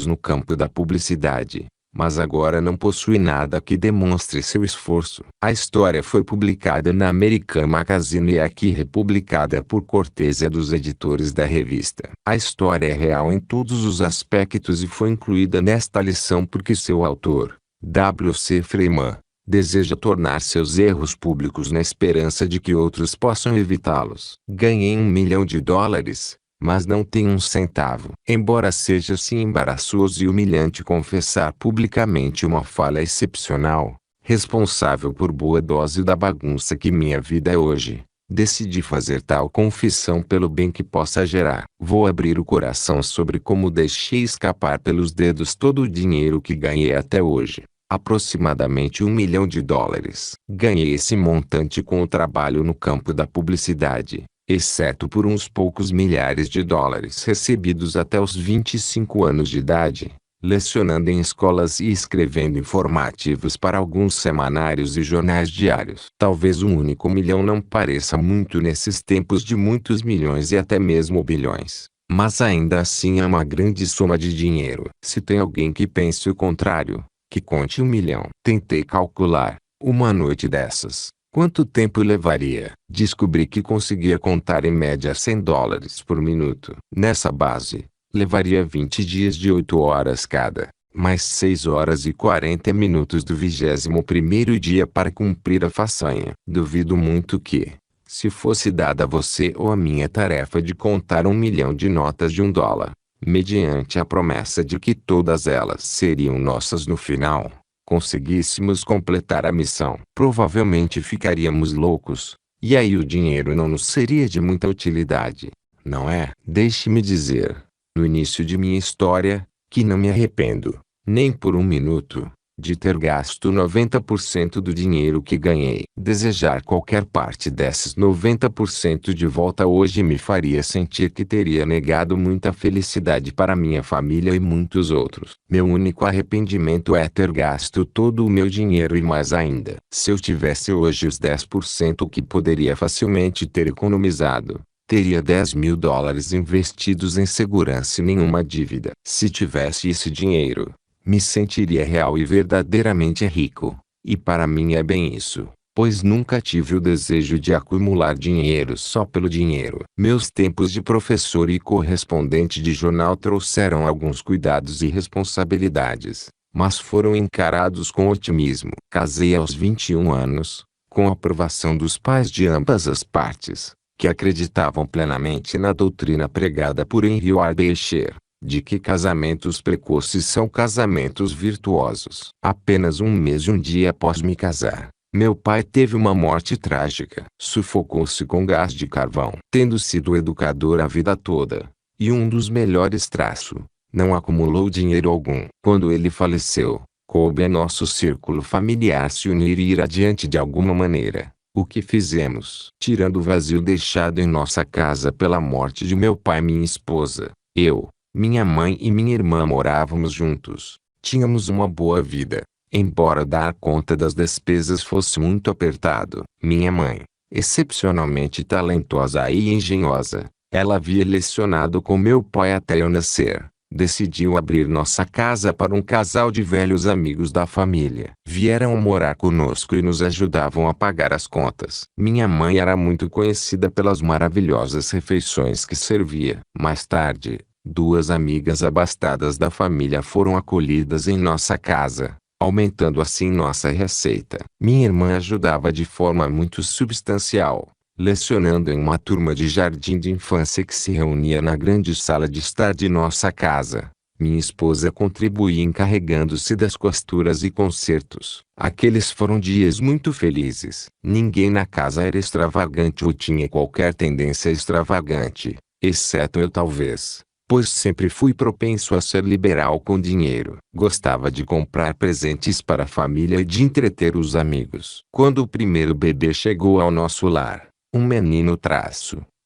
no campo da publicidade, mas agora não possui nada que demonstre seu esforço. A história foi publicada na American Magazine e é aqui republicada por cortesia dos editores da revista. A história é real em todos os aspectos e foi incluída nesta lição porque seu autor, W.C. Freeman, deseja tornar seus erros públicos na esperança de que outros possam evitá-los. Ganhei $1 milhão, mas não tenho um centavo. Embora seja assim embaraçoso e humilhante confessar publicamente uma falha excepcional, responsável por boa dose da bagunça que minha vida é hoje, decidi fazer tal confissão pelo bem que possa gerar. Vou abrir o coração sobre como deixei escapar pelos dedos todo o dinheiro que ganhei até hoje. Aproximadamente $1 milhão. Ganhei esse montante com o trabalho no campo da publicidade, exceto por uns poucos milhares de dólares recebidos até os 25 anos de idade, lecionando em escolas e escrevendo informativos para alguns semanários e jornais diários. Talvez um único milhão não pareça muito nesses tempos de muitos milhões e até mesmo bilhões, mas ainda assim é uma grande soma de dinheiro. Se tem alguém que pense o contrário, que conte $1 milhão. Tentei calcular, uma noite dessas, quanto tempo levaria. Descobri que conseguia contar em média $100 por minuto. Nessa base, levaria 20 dias de 8 horas cada, mais 6 horas e 40 minutos do 21º dia para cumprir a façanha. Duvido muito que, se fosse dada a você ou a minha tarefa de contar $1 milhão de notas de $1, mediante a promessa de que todas elas seriam nossas no final, conseguíssemos completar a missão. Provavelmente ficaríamos loucos, e aí o dinheiro não nos seria de muita utilidade, não é? Deixe-me dizer, no início de minha história, que não me arrependo, nem por um minuto, de ter gasto 90% do dinheiro que ganhei. Desejar qualquer parte desses 90% de volta hoje me faria sentir que teria negado muita felicidade para minha família e muitos outros. Meu único arrependimento é ter gasto todo o meu dinheiro e mais ainda. Se eu tivesse hoje os 10% que poderia facilmente ter economizado, teria $10 mil investidos em segurança e nenhuma dívida. Se tivesse esse dinheiro, me sentiria real e verdadeiramente rico, e para mim é bem isso, pois nunca tive o desejo de acumular dinheiro só pelo dinheiro. Meus tempos de professor e correspondente de jornal trouxeram alguns cuidados e responsabilidades, mas foram encarados com otimismo. Casei aos 21 anos, com a aprovação dos pais de ambas as partes, que acreditavam plenamente na doutrina pregada por Henri Ward Beecher, de que casamentos precoces são casamentos virtuosos. Apenas um mês e um dia após me casar, meu pai teve uma morte trágica. Sufocou-se com gás de carvão. Tendo sido educador a vida toda, e um dos melhores não acumulou dinheiro algum. Quando ele faleceu, coube a nosso círculo familiar se unir e ir adiante de alguma maneira. O que fizemos? Tirando o vazio deixado em nossa casa pela morte de meu pai e minha esposa, eu, minha mãe e minha irmã morávamos juntos. Tínhamos uma boa vida, embora dar conta das despesas fosse muito apertado. Minha mãe, excepcionalmente talentosa e engenhosa, ela havia lecionado com meu pai até eu nascer. Decidiu abrir nossa casa para um casal de velhos amigos da família. Vieram morar conosco e nos ajudavam a pagar as contas. Minha mãe era muito conhecida pelas maravilhosas refeições que servia. Mais tarde, duas amigas abastadas da família foram acolhidas em nossa casa, aumentando assim nossa receita. Minha irmã ajudava de forma muito substancial, lecionando em uma turma de jardim de infância que se reunia na grande sala de estar de nossa casa. Minha esposa contribuía encarregando-se das costuras e consertos. Aqueles foram dias muito felizes. Ninguém na casa era extravagante ou tinha qualquer tendência extravagante, exceto eu talvez, pois sempre fui propenso a ser liberal com dinheiro. Gostava de comprar presentes para a família e de entreter os amigos. Quando o primeiro bebê chegou ao nosso lar, um menino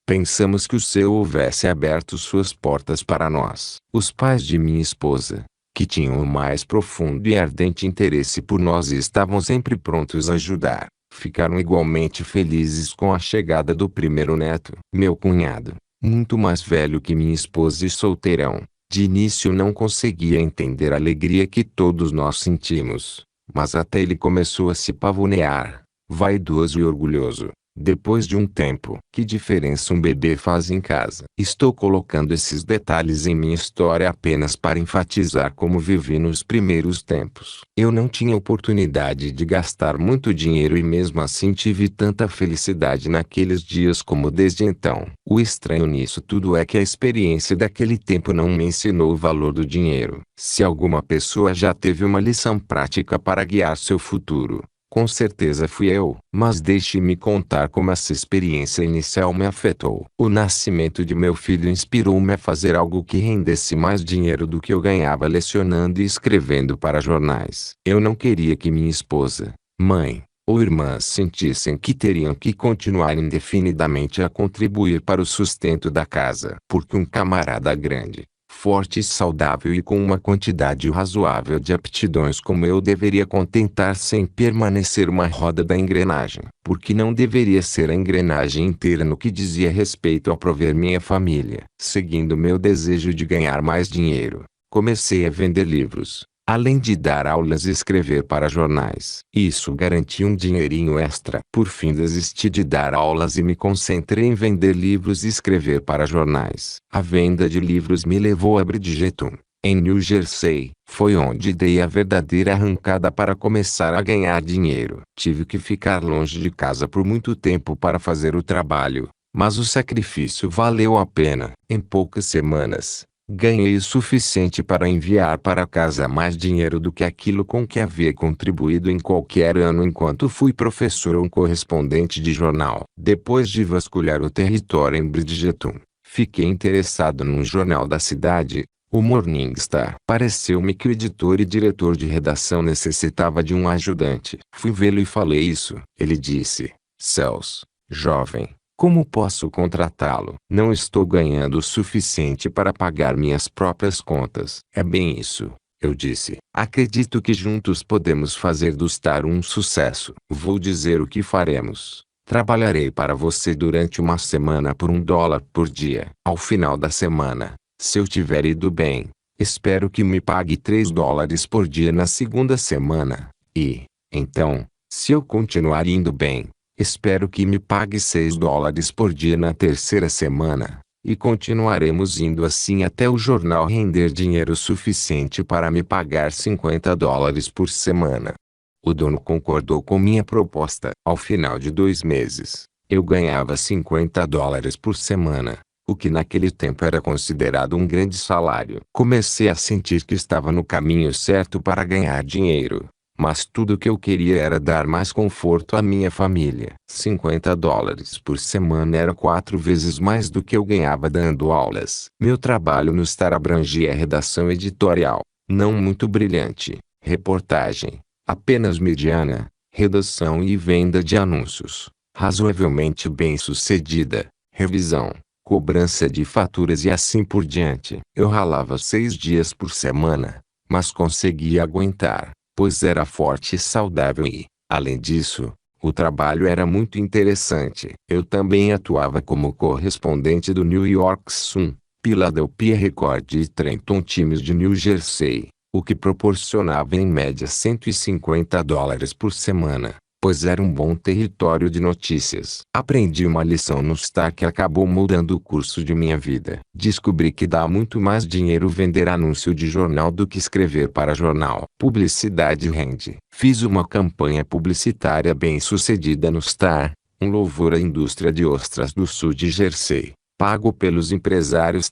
pensamos que o céu houvesse aberto suas portas para nós. Os pais de minha esposa, que tinham o mais profundo e ardente interesse por nós e estavam sempre prontos a ajudar, ficaram igualmente felizes com a chegada do primeiro neto. Meu cunhado, muito mais velho que minha esposa e solteirão, de início não conseguia entender a alegria que todos nós sentimos, mas até ele começou a se pavonear, vaidoso e orgulhoso. Depois de um tempo, que diferença um bebê faz em casa? Estou colocando esses detalhes em minha história apenas para enfatizar como vivi nos primeiros tempos. Eu não tinha oportunidade de gastar muito dinheiro e mesmo assim tive tanta felicidade naqueles dias como desde então. O estranho nisso tudo é que a experiência daquele tempo não me ensinou o valor do dinheiro. Se alguma pessoa já teve uma lição prática para guiar seu futuro, com certeza fui eu. Mas deixe-me contar como essa experiência inicial me afetou. O nascimento de meu filho inspirou-me a fazer algo que rendesse mais dinheiro do que eu ganhava lecionando e escrevendo para jornais. Eu não queria que minha esposa, mãe ou irmãs sentissem que teriam que continuar indefinidamente a contribuir para o sustento da casa. Porque um camarada grande, forte e saudável e com uma quantidade razoável de aptidões como eu deveria contentar-se em permanecer uma roda da engrenagem. Porque não deveria ser a engrenagem inteira no que dizia respeito a prover minha família. Seguindo meu desejo de ganhar mais dinheiro, comecei a vender livros, além de dar aulas e escrever para jornais. Isso garantia um dinheirinho extra. Por fim desisti de dar aulas e me concentrei em vender livros e escrever para jornais. A venda de livros me levou a Bridgeton, em New Jersey. Foi onde dei a verdadeira arrancada para começar a ganhar dinheiro. Tive que ficar longe de casa por muito tempo para fazer o trabalho, mas o sacrifício valeu a pena. Em poucas semanas, ganhei o suficiente para enviar para casa mais dinheiro do que aquilo com que havia contribuído em qualquer ano enquanto fui professor ou correspondente de jornal. Depois de vasculhar o território em Bridgeton, fiquei interessado num jornal da cidade, o Morning Star. Pareceu-me que o editor e diretor de redação necessitava de um ajudante. Fui vê-lo e falei isso. Ele disse: "Céus, jovem, como posso contratá-lo? Não estou ganhando o suficiente para pagar minhas próprias contas." "É bem isso," eu disse. "Acredito que juntos podemos fazer do Star um sucesso. Vou dizer o que faremos. Trabalharei para você durante uma semana por $1 por dia. Ao final da semana, se eu tiver ido bem, espero que me pague $3 por dia na segunda semana. E, então, se eu continuar indo bem, espero que me pague $6 por dia na terceira semana, e continuaremos indo assim até o jornal render dinheiro suficiente para me pagar $50 por semana." O dono concordou com minha proposta. Ao final de 2 meses, Eu ganhava $50 por semana, o que naquele tempo era considerado um grande salário. Comecei a sentir que estava no caminho certo para ganhar dinheiro. Mas tudo o que eu queria era dar mais conforto à minha família. $50 por semana era 4 vezes mais do que eu ganhava dando aulas. Meu trabalho no Star abrangia redação editorial, não muito brilhante, reportagem, apenas mediana, redação e venda de anúncios, razoavelmente bem-sucedida, revisão, cobrança de faturas e assim por diante. Eu ralava 6 dias por semana, mas conseguia aguentar, pois era forte e saudável e, além disso, o trabalho era muito interessante. Eu também atuava como correspondente do New York Sun, Philadelphia Record e Trenton Times de New Jersey, o que proporcionava em média $150 por semana, pois era um bom território de notícias. Aprendi uma lição no Star que acabou mudando o curso de minha vida. Descobri que dá muito mais dinheiro vender anúncio de jornal do que escrever para jornal. Publicidade rende. Fiz uma campanha publicitária bem-sucedida no Star, um louvor à indústria de ostras do sul de Jersey, pago pelos empresários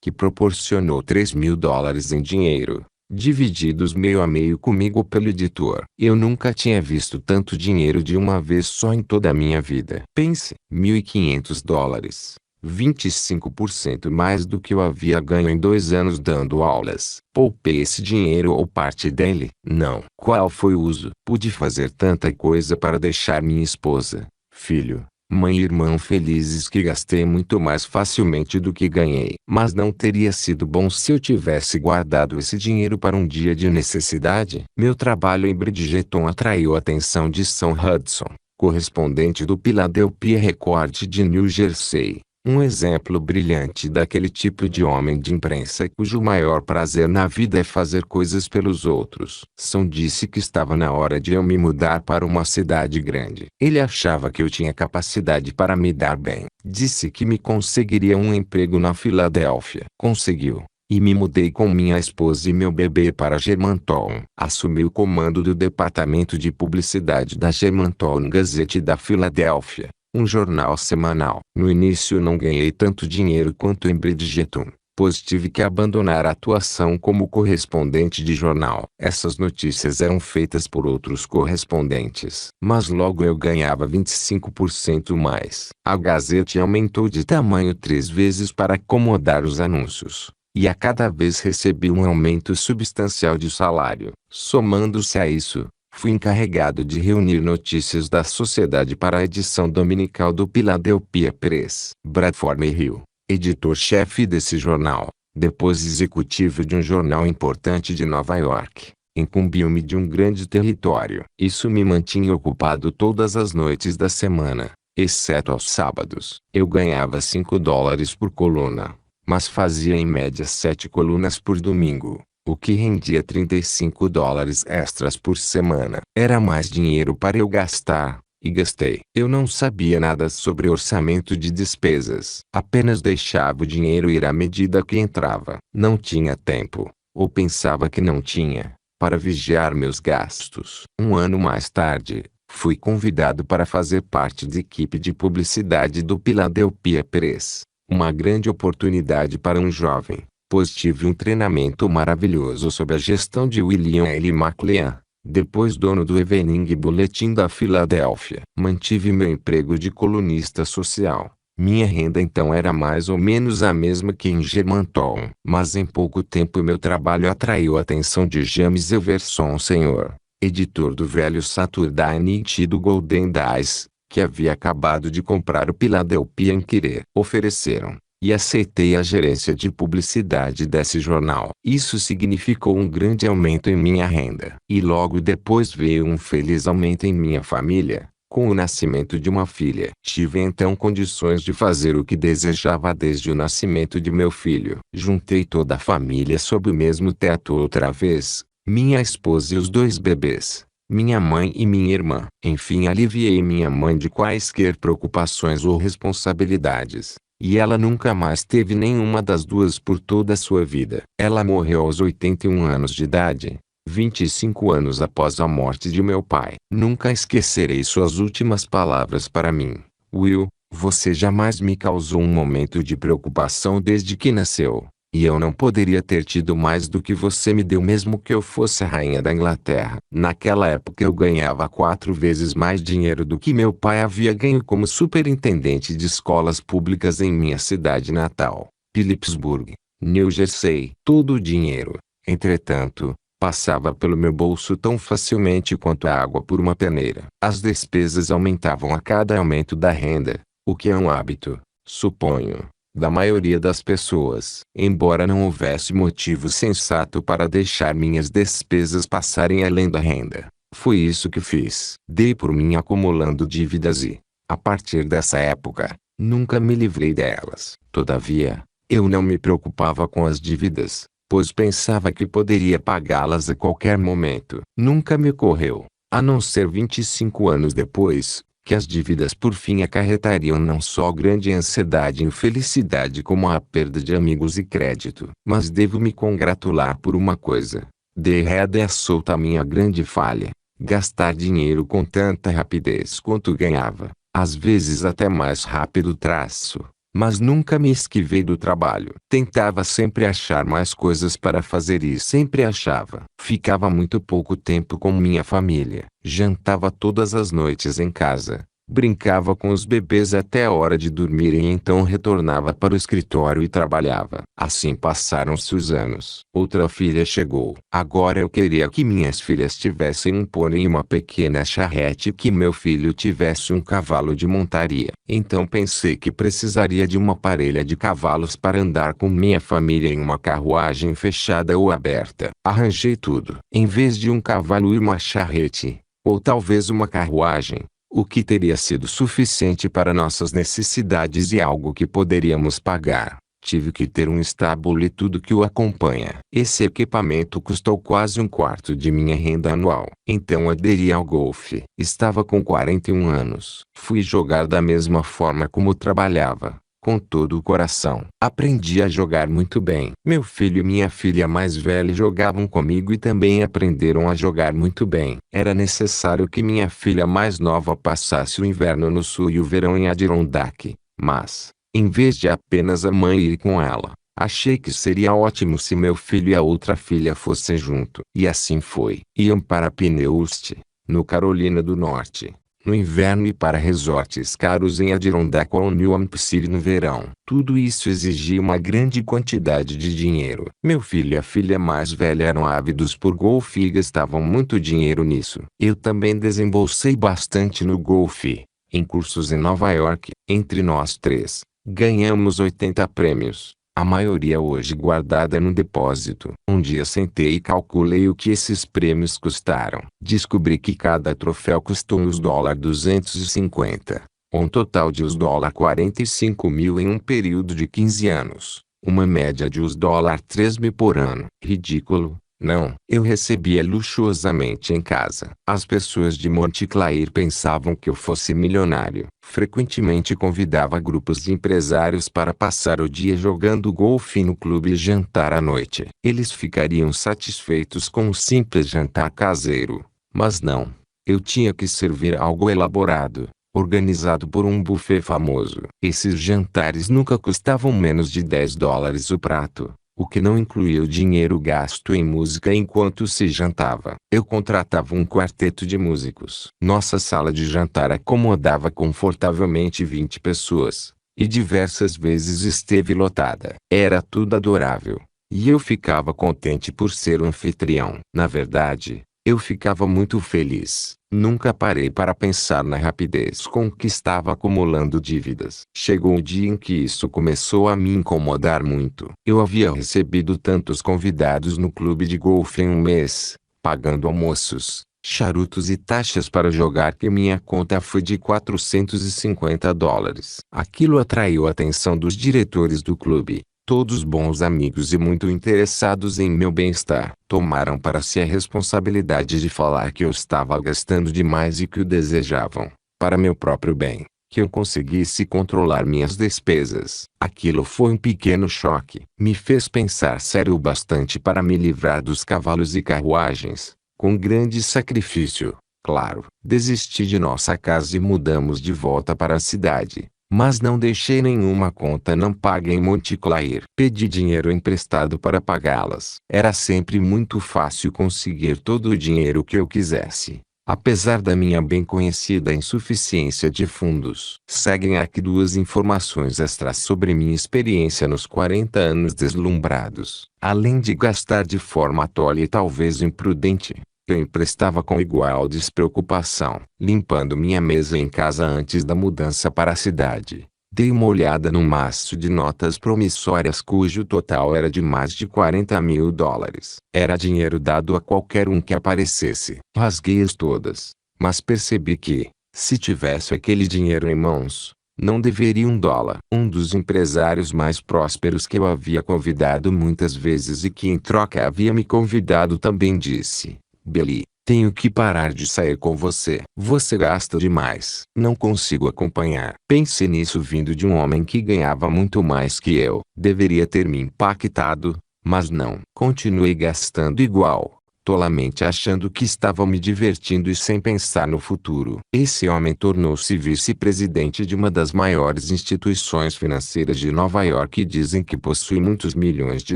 que proporcionou $3.000 em dinheiro, divididos meio a meio comigo pelo editor. Eu nunca tinha visto tanto dinheiro de uma vez só em toda a minha vida. Pense, $1.500, 25% mais do que eu havia ganho em 2 anos dando aulas. Poupei esse dinheiro ou parte dele? Não. Qual foi o uso? Pude fazer tanta coisa para deixar minha esposa, filho, mãe e irmão felizes que gastei muito mais facilmente do que ganhei. Mas não teria sido bom se eu tivesse guardado esse dinheiro para um dia de necessidade? Meu trabalho em Bridgeton atraiu a atenção de Sam Hudson, correspondente do Philadelphia Record de New Jersey. Um exemplo brilhante daquele tipo de homem de imprensa cujo maior prazer na vida é fazer coisas pelos outros. Sam disse que estava na hora de eu me mudar para uma cidade grande. Ele achava que eu tinha capacidade para me dar bem. Disse que me conseguiria um emprego na Filadélfia. Conseguiu. E me mudei com minha esposa e meu bebê para Germantown. Assumi o comando do departamento de publicidade da Germantown Gazette da Filadélfia, um jornal semanal. No início não ganhei tanto dinheiro quanto em Bridgeton, pois tive que abandonar a atuação como correspondente de jornal. Essas notícias eram feitas por outros correspondentes. Mas logo eu ganhava 25% mais. A Gazette aumentou de tamanho 3 vezes para acomodar os anúncios, e a cada vez recebi um aumento substancial de salário. Somando-se a isso, fui encarregado de reunir notícias da sociedade para a edição dominical do Philadelphia Press. Bradford Hill, editor-chefe desse jornal, depois executivo de um jornal importante de Nova York, incumbiu-me de um grande território. Isso me mantinha ocupado todas as noites da semana, exceto aos sábados. Eu ganhava $5 por coluna, mas fazia em média 7 colunas por domingo, o que rendia $35 extras por semana. Era mais dinheiro para eu gastar, e gastei. Eu não sabia nada sobre orçamento de despesas. Apenas deixava o dinheiro ir à medida que entrava. Não tinha tempo, ou pensava que não tinha, para vigiar meus gastos. Um ano mais tarde, fui convidado para fazer parte da equipe de publicidade do Philadelphia Press. Uma grande oportunidade para um jovem, pois tive um treinamento maravilhoso sob a gestão de William L. McLean, depois dono do Evening Bulletin da Filadélfia. Mantive meu emprego de colunista social. Minha renda então era mais ou menos a mesma que em Germantown. Mas em pouco tempo meu trabalho atraiu a atenção de James Everson Sr., editor do velho Saturday Night e do Golden Days, que havia acabado de comprar o Philadelphia Inquirer. Ofereceram, e aceitei a gerência de publicidade desse jornal. Isso significou um grande aumento em minha renda. E logo depois veio um feliz aumento em minha família, com o nascimento de uma filha. Tive então condições de fazer o que desejava desde o nascimento de meu filho. Juntei toda a família sob o mesmo teto outra vez, minha esposa e os 2 bebês, minha mãe e minha irmã. Enfim, aliviei minha mãe de quaisquer preocupações ou responsabilidades, e ela nunca mais teve nenhuma das duas por toda a sua vida. Ela morreu aos 81 anos de idade, 25 anos após a morte de meu pai. Nunca esquecerei suas últimas palavras para mim. Will, você jamais me causou um momento de preocupação desde que nasceu. E eu não poderia ter tido mais do que você me deu mesmo que eu fosse a rainha da Inglaterra. Naquela época eu ganhava 4 vezes mais dinheiro do que meu pai havia ganho como superintendente de escolas públicas em minha cidade natal, Phillipsburg, New Jersey. Todo o dinheiro, entretanto, passava pelo meu bolso tão facilmente quanto a água por uma peneira. As despesas aumentavam a cada aumento da renda, o que é um hábito, suponho, da maioria das pessoas. Embora não houvesse motivo sensato para deixar minhas despesas passarem além da renda, foi isso que fiz. Dei por mim acumulando dívidas e, a partir dessa época, nunca me livrei delas. Todavia, eu não me preocupava com as dívidas, pois pensava que poderia pagá-las a qualquer momento. Nunca me ocorreu, a não ser 25 anos depois, que as dívidas por fim acarretariam não só grande ansiedade e infelicidade como a perda de amigos e crédito. Mas devo me congratular por uma coisa. Dei rédea à solta a minha grande falha. Gastar dinheiro com tanta rapidez quanto ganhava, às vezes até mais rápido traço. Mas nunca me esquivei do trabalho. Tentava sempre achar mais coisas para fazer e sempre achava. Ficava muito pouco tempo com minha família. Jantava todas as noites em casa. Brincava com os bebês até a hora de dormir e então retornava para o escritório e trabalhava. Assim passaram-se os anos. Outra filha chegou. Agora eu queria que minhas filhas tivessem um pônei e uma pequena charrete e que meu filho tivesse um cavalo de montaria. Então pensei que precisaria de uma parelha de cavalos para andar com minha família em uma carruagem fechada ou aberta. Arranjei tudo. Em vez de um cavalo e uma charrete, ou talvez uma carruagem, o que teria sido suficiente para nossas necessidades e algo que poderíamos pagar, tive que ter um estábulo e tudo que o acompanha. Esse equipamento custou quase um quarto de minha renda anual. Então aderi ao golfe. Estava com 41 anos. Fui jogar da mesma forma como trabalhava, com todo o coração. Aprendi a jogar muito bem. Meu filho e minha filha mais velha jogavam comigo e também aprenderam a jogar muito bem. Era necessário que minha filha mais nova passasse o inverno no sul e o verão em Adirondack, mas, em vez de apenas a mãe ir com ela, achei que seria ótimo se meu filho e a outra filha fossem junto. E assim foi. Iam para Pinehurst, no Carolina do Norte, no inverno e para resorts caros em Adirondack ou New Hampshire no verão. Tudo isso exigia uma grande quantidade de dinheiro. Meu filho e a filha mais velha eram ávidos por golfe e gastavam muito dinheiro nisso. Eu também desembolsei bastante no golfe, em cursos em Nova York. Entre nós três, ganhamos 80 prêmios. A maioria hoje guardada no depósito. Um dia sentei e calculei o que esses prêmios custaram. Descobri que cada troféu custou uns $250. Um total de uns $45.000 em um período de 15 anos. Uma média de uns $3.000 por ano. Ridículo, não? Eu recebia luxuosamente em casa. As pessoas de Montclair pensavam que eu fosse milionário. Frequentemente convidava grupos de empresários para passar o dia jogando golfe no clube e jantar à noite. Eles ficariam satisfeitos com um simples jantar caseiro. Mas não. Eu tinha que servir algo elaborado, organizado por um buffet famoso. Esses jantares nunca custavam menos de $10 o prato, o que não incluía o dinheiro gasto em música enquanto se jantava. Eu contratava um quarteto de músicos. Nossa sala de jantar acomodava confortavelmente 20 pessoas, e diversas vezes esteve lotada. Era tudo adorável, e eu ficava contente por ser o anfitrião. Na verdade, eu ficava muito feliz. Nunca parei para pensar na rapidez com que estava acumulando dívidas. Chegou o dia em que isso começou a me incomodar muito. Eu havia recebido tantos convidados no clube de golfe em um mês, pagando almoços, charutos e taxas para jogar, que minha conta foi de $450. Aquilo atraiu a atenção dos diretores do clube. Todos bons amigos e muito interessados em meu bem-estar. Tomaram para si a responsabilidade de falar que eu estava gastando demais e que o desejavam, para meu próprio bem, que eu conseguisse controlar minhas despesas. Aquilo foi um pequeno choque. Me fez pensar sério o bastante para me livrar dos cavalos e carruagens. Com grande sacrifício, Claro, desisti de nossa casa e mudamos de volta para a cidade. Mas não deixei nenhuma conta não paga em Monte Clair. Pedi dinheiro emprestado para pagá-las. Era sempre muito fácil conseguir todo o dinheiro que eu quisesse, apesar da minha bem conhecida insuficiência de fundos. Seguem aqui duas informações extras sobre minha experiência nos 40 anos deslumbrados. Além de gastar de forma tola e talvez imprudente, eu emprestava com igual despreocupação, limpando minha mesa em casa antes da mudança para a cidade. Dei uma olhada num maço de notas promissórias cujo total era de mais de $40.000. Era dinheiro dado a qualquer um que aparecesse. Rasguei-as todas, mas percebi que, se tivesse aquele dinheiro em mãos, não deveria $1. Um dos empresários mais prósperos que eu havia convidado muitas vezes e que em troca havia me convidado também disse: Billy, tenho que parar de sair com você. Você gasta demais. Não consigo acompanhar. Pensei nisso vindo de um homem que ganhava muito mais que eu. Deveria ter me impactado, mas não. Continuei gastando igual, tolamente achando que estava me divertindo e sem pensar no futuro. Esse homem tornou-se vice-presidente de uma das maiores instituições financeiras de Nova York e dizem que possui muitos milhões de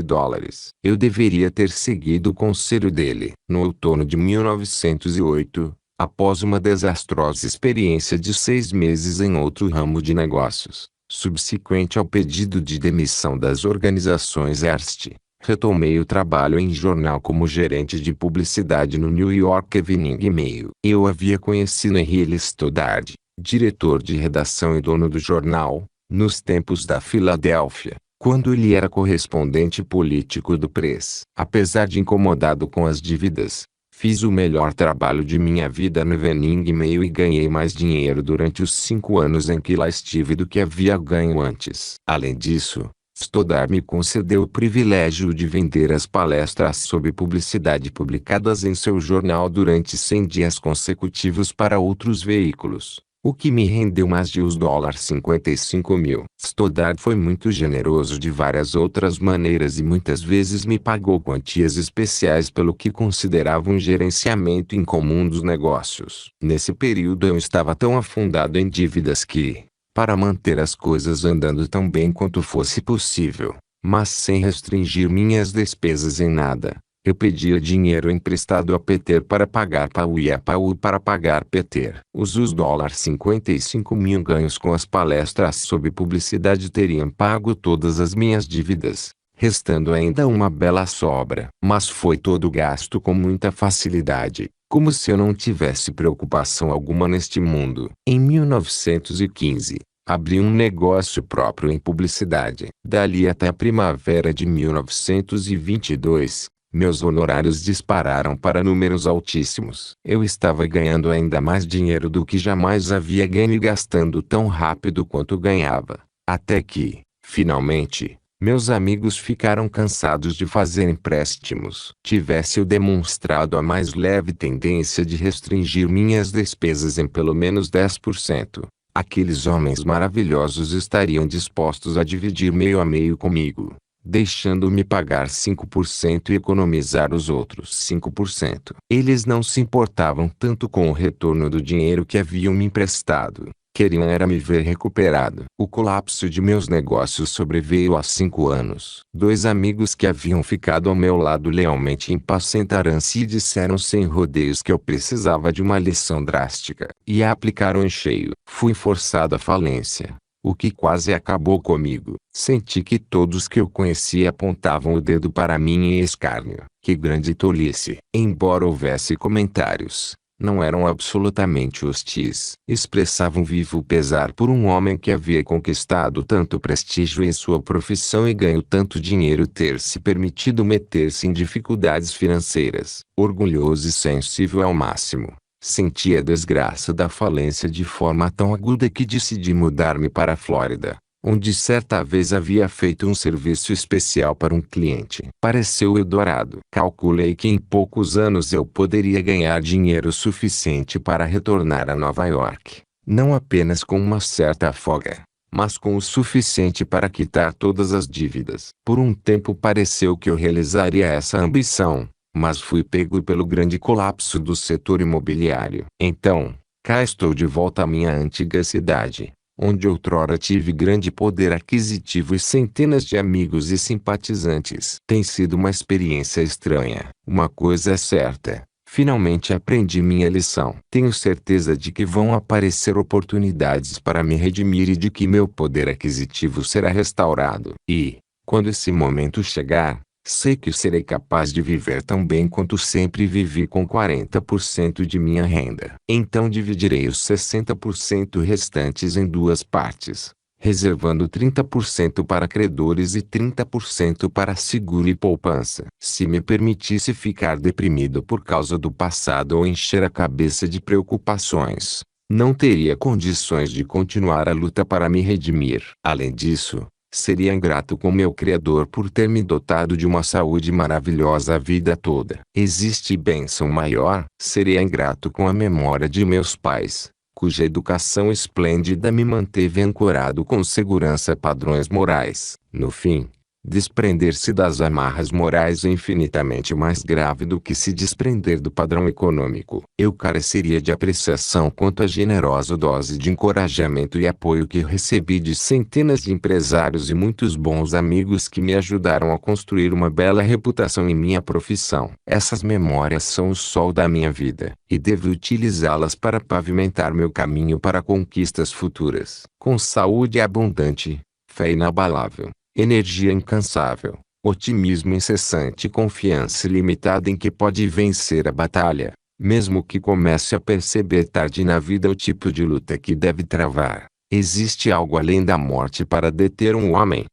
dólares. Eu deveria ter seguido o conselho dele. No outono de 1908, após uma desastrosa experiência de 6 meses em outro ramo de negócios, subsequente ao pedido de demissão das organizações Hearst, retomei o trabalho em jornal como gerente de publicidade no New York Evening Mail. Eu havia conhecido Henry Stoddard, diretor de redação e dono do jornal, nos tempos da Filadélfia, quando ele era correspondente político do Press. Apesar de incomodado com as dívidas, fiz o melhor trabalho de minha vida no Evening Mail e ganhei mais dinheiro durante os 5 anos em que lá estive do que havia ganho antes. Além disso, Stoddard me concedeu o privilégio de vender as palestras sobre publicidade publicadas em seu jornal durante 100 dias consecutivos para outros veículos, o que me rendeu mais de $55.000. Stoddard foi muito generoso de várias outras maneiras e muitas vezes me pagou quantias especiais pelo que considerava um gerenciamento incomum dos negócios. Nesse período eu estava tão afundado em dívidas que, para manter as coisas andando tão bem quanto fosse possível, mas sem restringir minhas despesas em nada, eu pedia dinheiro emprestado a Peter para pagar Paul e a Paul para pagar Peter. Os $55.000 ganhos com as palestras sobre publicidade teriam pago todas as minhas dívidas, restando ainda uma bela sobra. Mas foi todo gasto com muita facilidade, como se eu não tivesse preocupação alguma neste mundo. Em 1915, abri um negócio próprio em publicidade. Dali até a primavera de 1922, meus honorários dispararam para números altíssimos. Eu estava ganhando ainda mais dinheiro do que jamais havia ganho e gastando tão rápido quanto ganhava. Até que, finalmente, meus amigos ficaram cansados de fazer empréstimos. Tivesse eu demonstrado a mais leve tendência de restringir minhas despesas em pelo menos 10%, aqueles homens maravilhosos estariam dispostos a dividir meio a meio comigo, deixando-me pagar 5% e economizar os outros 5%. Eles não se importavam tanto com o retorno do dinheiro que haviam me emprestado. Queriam era me ver recuperado. O colapso de meus negócios sobreveio há 5 anos. 2 amigos que haviam ficado ao meu lado lealmente impacientaram-se e disseram sem rodeios que eu precisava de uma lição drástica. E a aplicaram em cheio. Fui forçado à falência, o que quase acabou comigo. Senti que todos que eu conhecia apontavam o dedo para mim em escárnio. Que grande tolice! Embora houvesse comentários, não eram absolutamente hostis. Expressavam vivo pesar por um homem que havia conquistado tanto prestígio em sua profissão e ganho tanto dinheiro ter se permitido meter-se em dificuldades financeiras. Orgulhoso e sensível ao máximo, senti a desgraça da falência de forma tão aguda que decidi mudar-me para a Flórida, onde certa vez havia feito um serviço especial para um cliente. Pareceu Eldorado. Calculei que em poucos anos eu poderia ganhar dinheiro suficiente para retornar a Nova York, não apenas com uma certa folga, mas com o suficiente para quitar todas as dívidas. Por um tempo pareceu que eu realizaria essa ambição, mas fui pego pelo grande colapso do setor imobiliário. Então, cá estou de volta à minha antiga cidade, onde outrora tive grande poder aquisitivo e centenas de amigos e simpatizantes. Tem sido uma experiência estranha. Uma coisa é certa. Finalmente aprendi minha lição. Tenho certeza de que vão aparecer oportunidades para me redimir e de que meu poder aquisitivo será restaurado. E, quando esse momento chegar, sei que serei capaz de viver tão bem quanto sempre vivi com 40% de minha renda. Então dividirei os 60% restantes em duas partes, reservando 30% para credores e 30% para seguro e poupança. Se me permitisse ficar deprimido por causa do passado ou encher a cabeça de preocupações, não teria condições de continuar a luta para me redimir. Além disso, seria ingrato com meu Criador por ter me dotado de uma saúde maravilhosa a vida toda. Existe bênção maior? Seria ingrato com a memória de meus pais, cuja educação esplêndida me manteve ancorado com segurança a padrões morais. No fim, desprender-se das amarras morais é infinitamente mais grave do que se desprender do padrão econômico. Eu careceria de apreciação quanto à generosa dose de encorajamento e apoio que recebi de centenas de empresários e muitos bons amigos que me ajudaram a construir uma bela reputação em minha profissão. Essas memórias são o sol da minha vida, e devo utilizá-las para pavimentar meu caminho para conquistas futuras. Com saúde abundante, fé inabalável, energia incansável, otimismo incessante e confiança ilimitada em que pode vencer a batalha, mesmo que comece a perceber tarde na vida o tipo de luta que deve travar. Existe algo além da morte para deter um homem.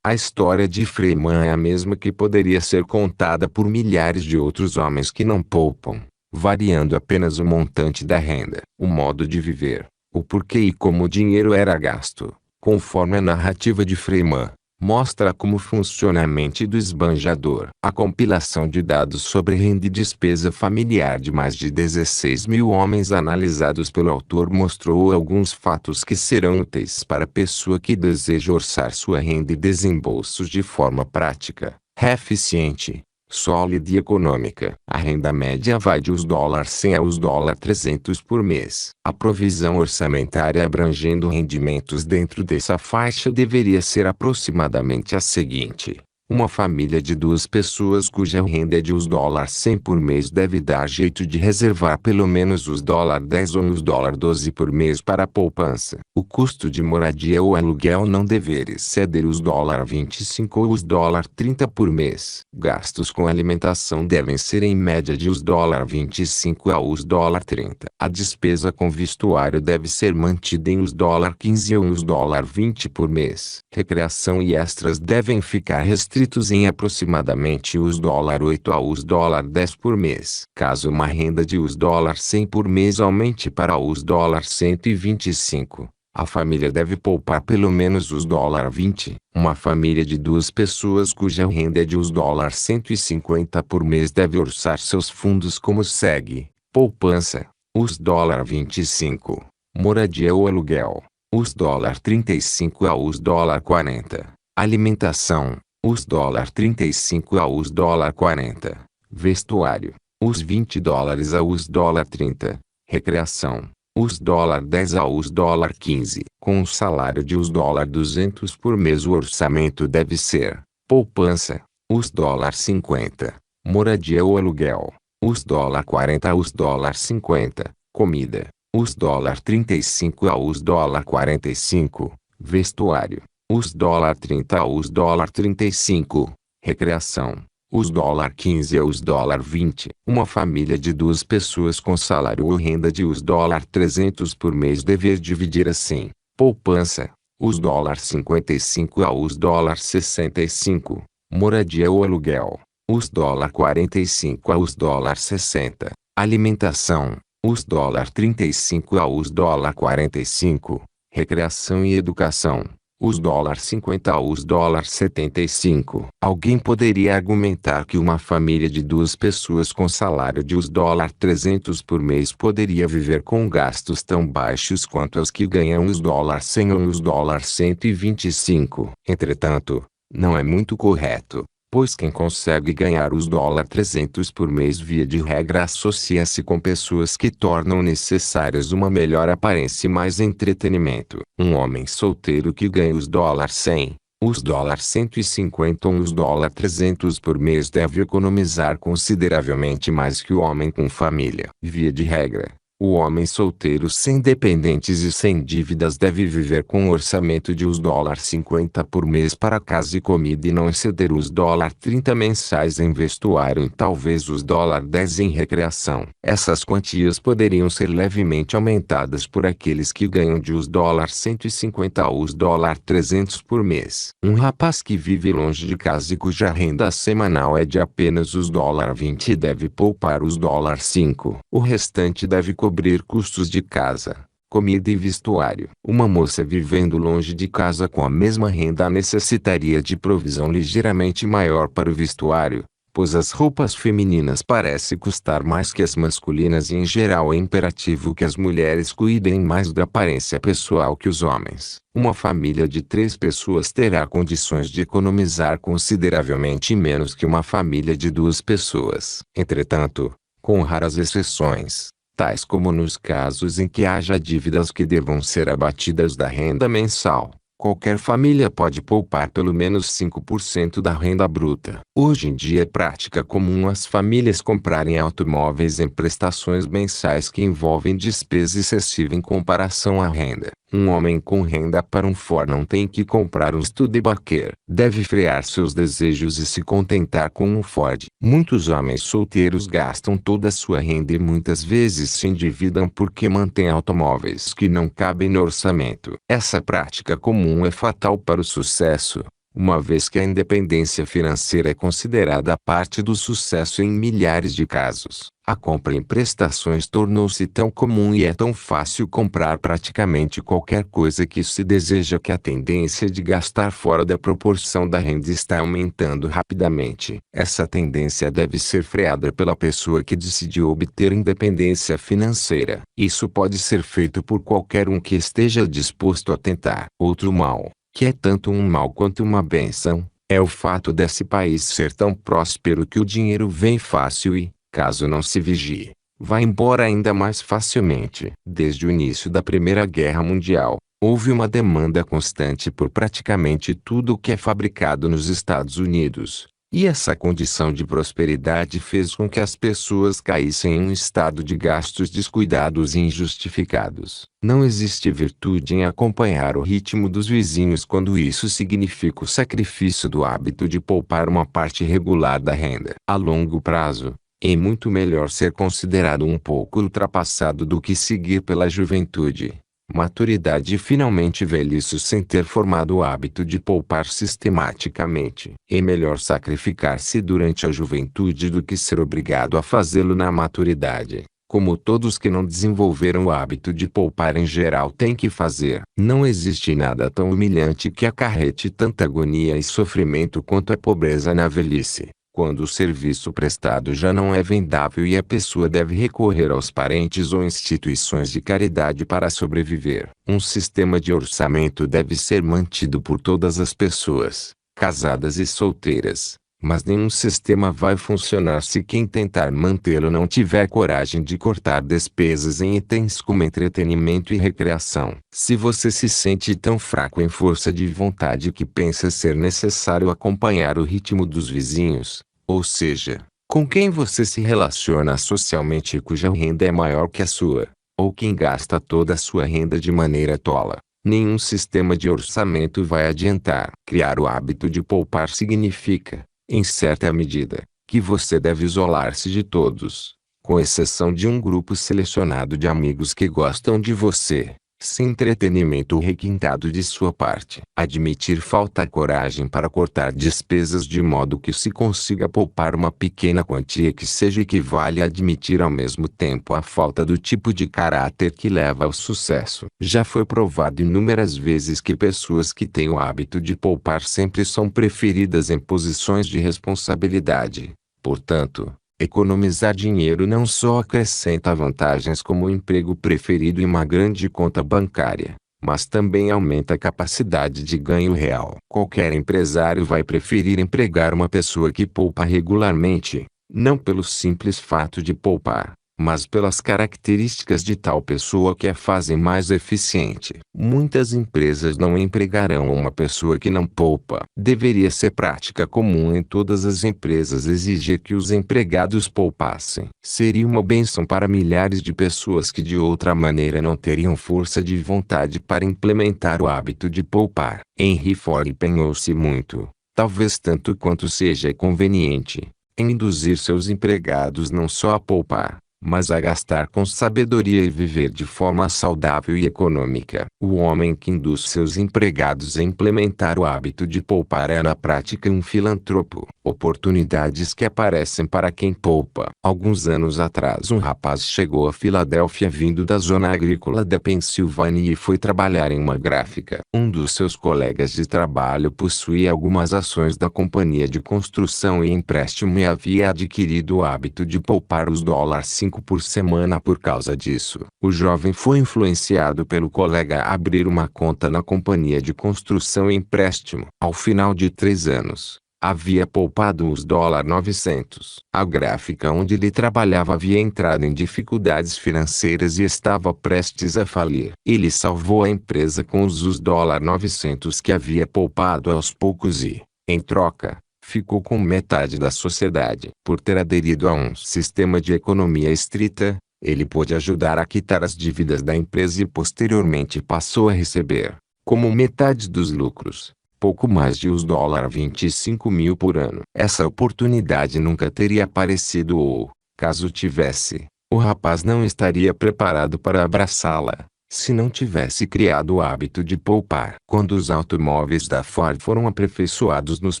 A história de Freeman é a mesma que poderia ser contada por milhares de outros homens que não poupam, variando apenas o montante da renda, o modo de viver, o porquê e como o dinheiro era gasto. Conforme a narrativa de Freeman, mostra como funciona a mente do esbanjador. A compilação de dados sobre renda e despesa familiar de mais de 16 mil homens analisados pelo autor mostrou alguns fatos que serão úteis para a pessoa que deseja orçar sua renda e desembolsos de forma prática, eficiente, sólida e econômica. A renda média vai de $100 aos $300 por mês. A provisão orçamentária abrangendo rendimentos dentro dessa faixa deveria ser aproximadamente a seguinte. Uma família de duas pessoas cuja renda é de $100 por mês deve dar jeito de reservar pelo menos os $10 ou os $12 por mês para a poupança. O custo de moradia ou aluguel não deveria exceder os $25 ou os $30 por mês. Gastos com alimentação devem ser em média de os $25 aos $30. A despesa com vestuário deve ser mantida em os $15 ou os $20 por mês. Recreação e extras devem ficar restritos em aproximadamente os $8 aos $10 por mês. Caso uma renda de os $100 por mês aumente para os $125, a família deve poupar pelo menos os $20. Uma família de duas pessoas cuja renda é de os $150 por mês deve orçar seus fundos como segue: poupança, os $25, moradia ou aluguel, os $35 aos $40, alimentação, os $35 aos $40, vestuário, os $20 aos $30, recreação, os $10 aos $15. Com um salário de os $200 por mês o orçamento deve ser: poupança, os $50, moradia ou aluguel, os $40 aos $50, comida, os $35 aos $45, vestuário, os $30 aos $35, recreação, os $15 aos $20. Uma família de duas pessoas com salário ou renda de os $300 por mês dever dividir assim: poupança, os $55 aos $65, moradia ou aluguel, os $45 aos $60, alimentação, os $35 aos $45, recreação e educação, os $50 aos $75. Alguém poderia argumentar que uma família de duas pessoas com salário de os $300 por mês poderia viver com gastos tão baixos quanto os que ganham os $100 ou os $125. Entretanto, não é muito correto. pois quem consegue ganhar os $300 por mês via de regra associa-se com pessoas que tornam necessárias uma melhor aparência e mais entretenimento. Um homem solteiro que ganha os $100, os $150 ou os $300 por mês deve economizar consideravelmente mais que o homem com família. Via de regra, o homem solteiro sem dependentes e sem dívidas deve viver com um orçamento de os $50 por mês para casa e comida e não exceder os $30 mensais em vestuário e talvez os $10 em recreação. Essas quantias poderiam ser levemente aumentadas por aqueles que ganham de os $150 ou os $300 por mês. Um rapaz que vive longe de casa e cuja renda semanal é de apenas os $20 deve poupar os $5. O restante deve cobrir custos de casa, comida e vestuário. Uma moça vivendo longe de casa com a mesma renda necessitaria de provisão ligeiramente maior para o vestuário, pois as roupas femininas parecem custar mais que as masculinas e em geral é imperativo que as mulheres cuidem mais da aparência pessoal que os homens. Uma família de 3 pessoas terá condições de economizar consideravelmente menos que uma família de 2 pessoas. Entretanto, com raras exceções, tais como nos casos em que haja dívidas que devam ser abatidas da renda mensal, qualquer família pode poupar pelo menos 5% da renda bruta. Hoje em dia é prática comum as famílias comprarem automóveis em prestações mensais que envolvem despesa excessiva em comparação à renda. Um homem com renda para um Ford não tem que comprar um Studebaker. Deve frear seus desejos e se contentar com um Ford. Muitos homens solteiros gastam toda a sua renda e muitas vezes se endividam porque mantêm automóveis que não cabem no orçamento. Essa prática comum é fatal para o sucesso, uma vez que a independência financeira é considerada parte do sucesso em milhares de casos. A compra em prestações tornou-se tão comum e é tão fácil comprar praticamente qualquer coisa que se deseja que a tendência de gastar fora da proporção da renda está aumentando rapidamente. Essa tendência deve ser freada pela pessoa que decidiu obter independência financeira. Isso pode ser feito por qualquer um que esteja disposto a tentar. Outro mal, que é tanto um mal quanto uma bênção, é o fato desse país ser tão próspero que o dinheiro vem fácil e, caso não se vigie, vai embora ainda mais facilmente. Desde o início da Primeira Guerra Mundial, houve uma demanda constante por praticamente tudo o que é fabricado nos Estados Unidos. E essa condição de prosperidade fez com que as pessoas caíssem em um estado de gastos descuidados e injustificados. Não existe virtude em acompanhar o ritmo dos vizinhos quando isso significa o sacrifício do hábito de poupar uma parte regular da renda. A longo prazo, é muito melhor ser considerado um pouco ultrapassado do que seguir pela juventude, maturidade e finalmente velhice sem ter formado o hábito de poupar sistematicamente. É melhor sacrificar-se durante a juventude do que ser obrigado a fazê-lo na maturidade, como todos que não desenvolveram o hábito de poupar em geral têm que fazer. Não existe nada tão humilhante que acarrete tanta agonia e sofrimento quanto a pobreza na velhice, quando o serviço prestado já não é vendável e a pessoa deve recorrer aos parentes ou instituições de caridade para sobreviver. Um sistema de orçamento deve ser mantido por todas as pessoas, casadas e solteiras, mas nenhum sistema vai funcionar se quem tentar mantê-lo não tiver coragem de cortar despesas em itens como entretenimento e recreação. Se você se sente tão fraco em força de vontade que pensa ser necessário acompanhar o ritmo dos vizinhos, ou seja, com quem você se relaciona socialmente e cuja renda é maior que a sua, ou quem gasta toda a sua renda de maneira tola, nenhum sistema de orçamento vai adiantar. Criar o hábito de poupar significa, em certa medida, que você deve isolar-se de todos, com exceção de um grupo selecionado de amigos que gostam de você, sem entretenimento requintado de sua parte. Admitir falta coragem para cortar despesas de modo que se consiga poupar uma pequena quantia que seja equivale a admitir ao mesmo tempo a falta do tipo de caráter que leva ao sucesso. Já foi provado inúmeras vezes que pessoas que têm o hábito de poupar sempre são preferidas em posições de responsabilidade. Portanto, economizar dinheiro não só acrescenta vantagens como o emprego preferido e uma grande conta bancária, mas também aumenta a capacidade de ganho real. Qualquer empresário vai preferir empregar uma pessoa que poupa regularmente, não pelo simples fato de poupar, mas pelas características de tal pessoa que a fazem mais eficiente. Muitas empresas não empregarão uma pessoa que não poupa. Deveria ser prática comum em todas as empresas exigir que os empregados poupassem. Seria uma bênção para milhares de pessoas que de outra maneira não teriam força de vontade para implementar o hábito de poupar. Henry Ford empenhou-se muito, talvez tanto quanto seja conveniente, em induzir seus empregados não só a poupar, mas a gastar com sabedoria e viver de forma saudável e econômica. O homem que induz seus empregados a implementar o hábito de poupar é na prática um filantropo. Oportunidades que aparecem para quem poupa. Alguns anos atrás um rapaz chegou a Filadélfia vindo da zona agrícola da Pensilvânia e foi trabalhar em uma gráfica. Um dos seus colegas de trabalho possuía algumas ações da companhia de construção e empréstimo e havia adquirido o hábito de poupar os $5 por semana por causa disso. O jovem foi influenciado pelo colega a abrir uma conta na companhia de construção e empréstimo. Ao final de 3 anos, havia poupado os $900. A gráfica onde ele trabalhava havia entrado em dificuldades financeiras e estava prestes a falir. Ele salvou a empresa com os $900 que havia poupado aos poucos e, em troca, ficou com metade da sociedade. Por ter aderido a um sistema de economia estrita, ele pôde ajudar a quitar as dívidas da empresa e posteriormente passou a receber, como metade dos lucros, pouco mais de os $25.000 por ano. Essa oportunidade nunca teria aparecido ou, caso tivesse, o rapaz não estaria preparado para abraçá-la, se não tivesse criado o hábito de poupar. Quando os automóveis da Ford foram aperfeiçoados nos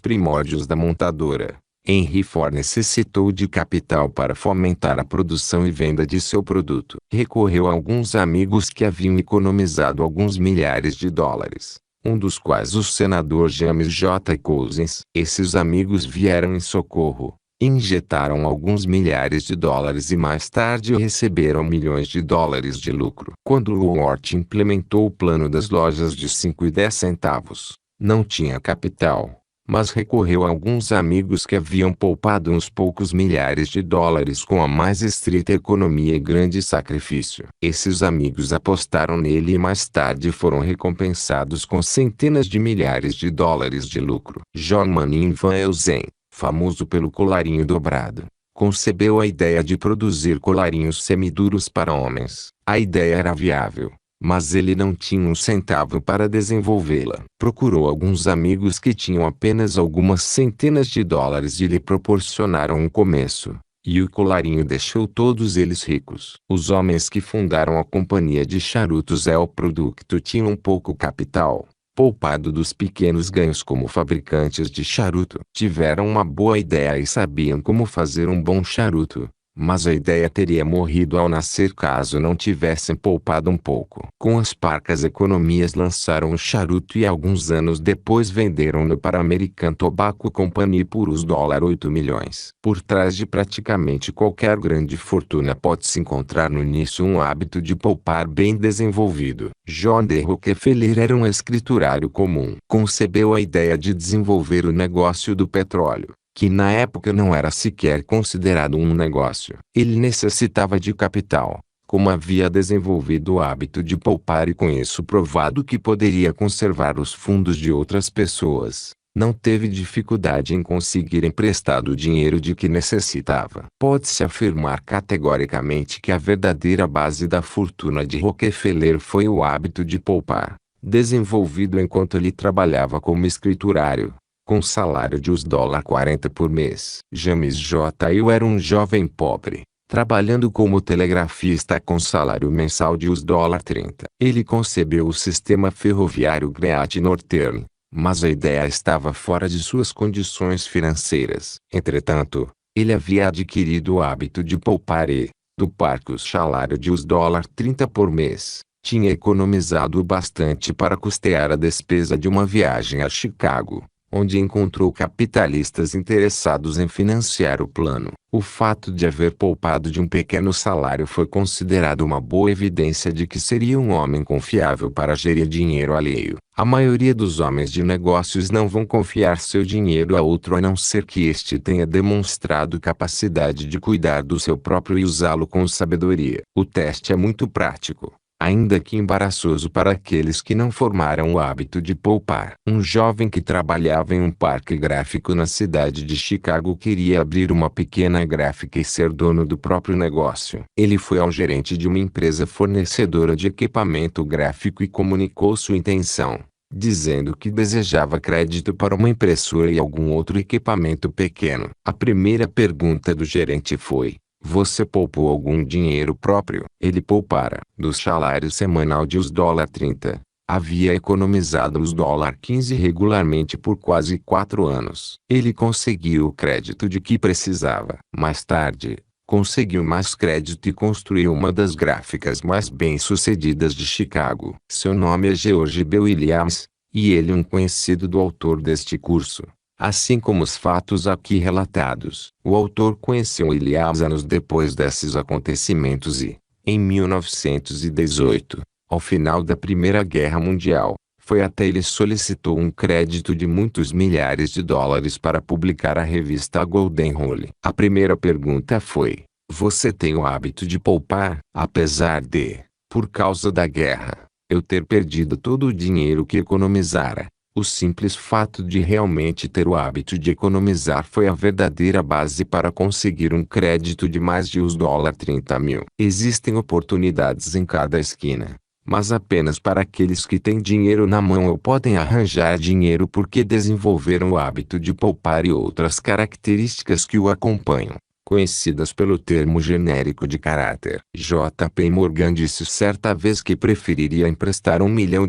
primórdios da montadora, Henry Ford necessitou de capital para fomentar a produção e venda de seu produto. Recorreu a alguns amigos que haviam economizado alguns milhares de dólares, um dos quais o senador James J. Couzens. Esses amigos vieram em socorro, injetaram alguns milhares de dólares e mais tarde receberam milhões de dólares de lucro. Quando Walmart implementou o plano das lojas de 5 e 10 centavos, não tinha capital, mas recorreu a alguns amigos que haviam poupado uns poucos milhares de dólares com a mais estrita economia e grande sacrifício. Esses amigos apostaram nele e mais tarde foram recompensados com centenas de milhares de dólares de lucro. John Manin Van Heusen, famoso pelo colarinho dobrado, concebeu a ideia de produzir colarinhos semiduros para homens. A ideia era viável, mas ele não tinha um centavo para desenvolvê-la. Procurou alguns amigos que tinham apenas algumas centenas de dólares e lhe proporcionaram um começo, e o colarinho deixou todos eles ricos. Os homens que fundaram a companhia de charutos El Producto tinham pouco capital, poupado dos pequenos ganhos como fabricantes de charuto. Tiveram uma boa ideia e sabiam como fazer um bom charuto, mas a ideia teria morrido ao nascer caso não tivessem poupado um pouco. Com as parcas economias lançaram o charuto e alguns anos depois venderam-no para a American Tobacco Company por os $8 milhões. Por trás de praticamente qualquer grande fortuna pode-se encontrar no início um hábito de poupar bem desenvolvido. John D. Rockefeller era um escriturário comum. Concebeu a ideia de desenvolver o negócio do petróleo, que na época não era sequer considerado um negócio. Ele necessitava de capital, como havia desenvolvido o hábito de poupar e com isso provado que poderia conservar os fundos de outras pessoas, não teve dificuldade em conseguir emprestado o dinheiro de que necessitava. Pode-se afirmar categoricamente que a verdadeira base da fortuna de Rockefeller foi o hábito de poupar, desenvolvido enquanto ele trabalhava como escriturário, com salário de $40 por mês. James J. Hill era um jovem pobre, trabalhando como telegrafista com salário mensal de $30. Ele concebeu o sistema ferroviário Great Northern, mas a ideia estava fora de suas condições financeiras. Entretanto, ele havia adquirido o hábito de poupar e, do parco salário de $30 por mês, tinha economizado bastante para custear a despesa de uma viagem a Chicago, onde encontrou capitalistas interessados em financiar o plano. O fato de haver poupado de um pequeno salário foi considerado uma boa evidência de que seria um homem confiável para gerir dinheiro alheio. A maioria dos homens de negócios não vão confiar seu dinheiro a outro a não ser que este tenha demonstrado capacidade de cuidar do seu próprio e usá-lo com sabedoria. O teste é muito prático, ainda que embaraçoso para aqueles que não formaram o hábito de poupar. Um jovem que trabalhava em um parque gráfico na cidade de Chicago queria abrir uma pequena gráfica e ser dono do próprio negócio. Ele foi ao gerente de uma empresa fornecedora de equipamento gráfico e comunicou sua intenção, dizendo que desejava crédito para uma impressora e algum outro equipamento pequeno. A primeira pergunta do gerente foi: "Você poupou algum dinheiro próprio?" Ele poupara. Do salário semanal de $30, havia economizado $15 regularmente por quase 4 anos. Ele conseguiu o crédito de que precisava. Mais tarde, conseguiu mais crédito e construiu uma das gráficas mais bem-sucedidas de Chicago. Seu nome é George B. Williams, e ele é um conhecido do autor deste curso. Assim como os fatos aqui relatados, o autor conheceu Williams anos depois desses acontecimentos e, em 1918, ao final da Primeira Guerra Mundial, foi até ele e solicitou um crédito de muitos milhares de dólares para publicar a revista Golden Rule. A primeira pergunta foi: "Você tem o hábito de poupar?" Apesar de, por causa da guerra, eu ter perdido todo o dinheiro que economizara, o simples fato de realmente ter o hábito de economizar foi a verdadeira base para conseguir um crédito de mais de $30 mil. Existem oportunidades em cada esquina, mas apenas para aqueles que têm dinheiro na mão ou podem arranjar dinheiro porque desenvolveram o hábito de poupar e outras características que o acompanham, conhecidas pelo termo genérico de caráter. J.P. Morgan disse certa vez que preferiria emprestar $1 milhão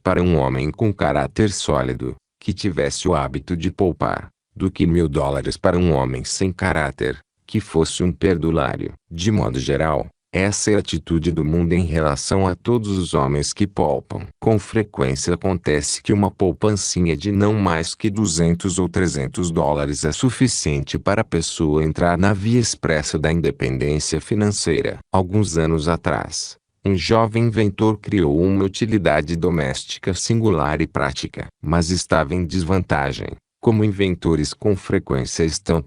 para um homem com caráter sólido, que tivesse o hábito de poupar, do que $1.000 para um homem sem caráter, que fosse um perdulário. De modo geral, essa é a atitude do mundo em relação a todos os homens que poupam. Com frequência acontece que uma poupancinha de não mais que $200 ou $300 é suficiente para a pessoa entrar na via expressa da independência financeira. Alguns anos atrás, um jovem inventor criou uma utilidade doméstica singular e prática, mas estava em desvantagem, como inventores com frequência estão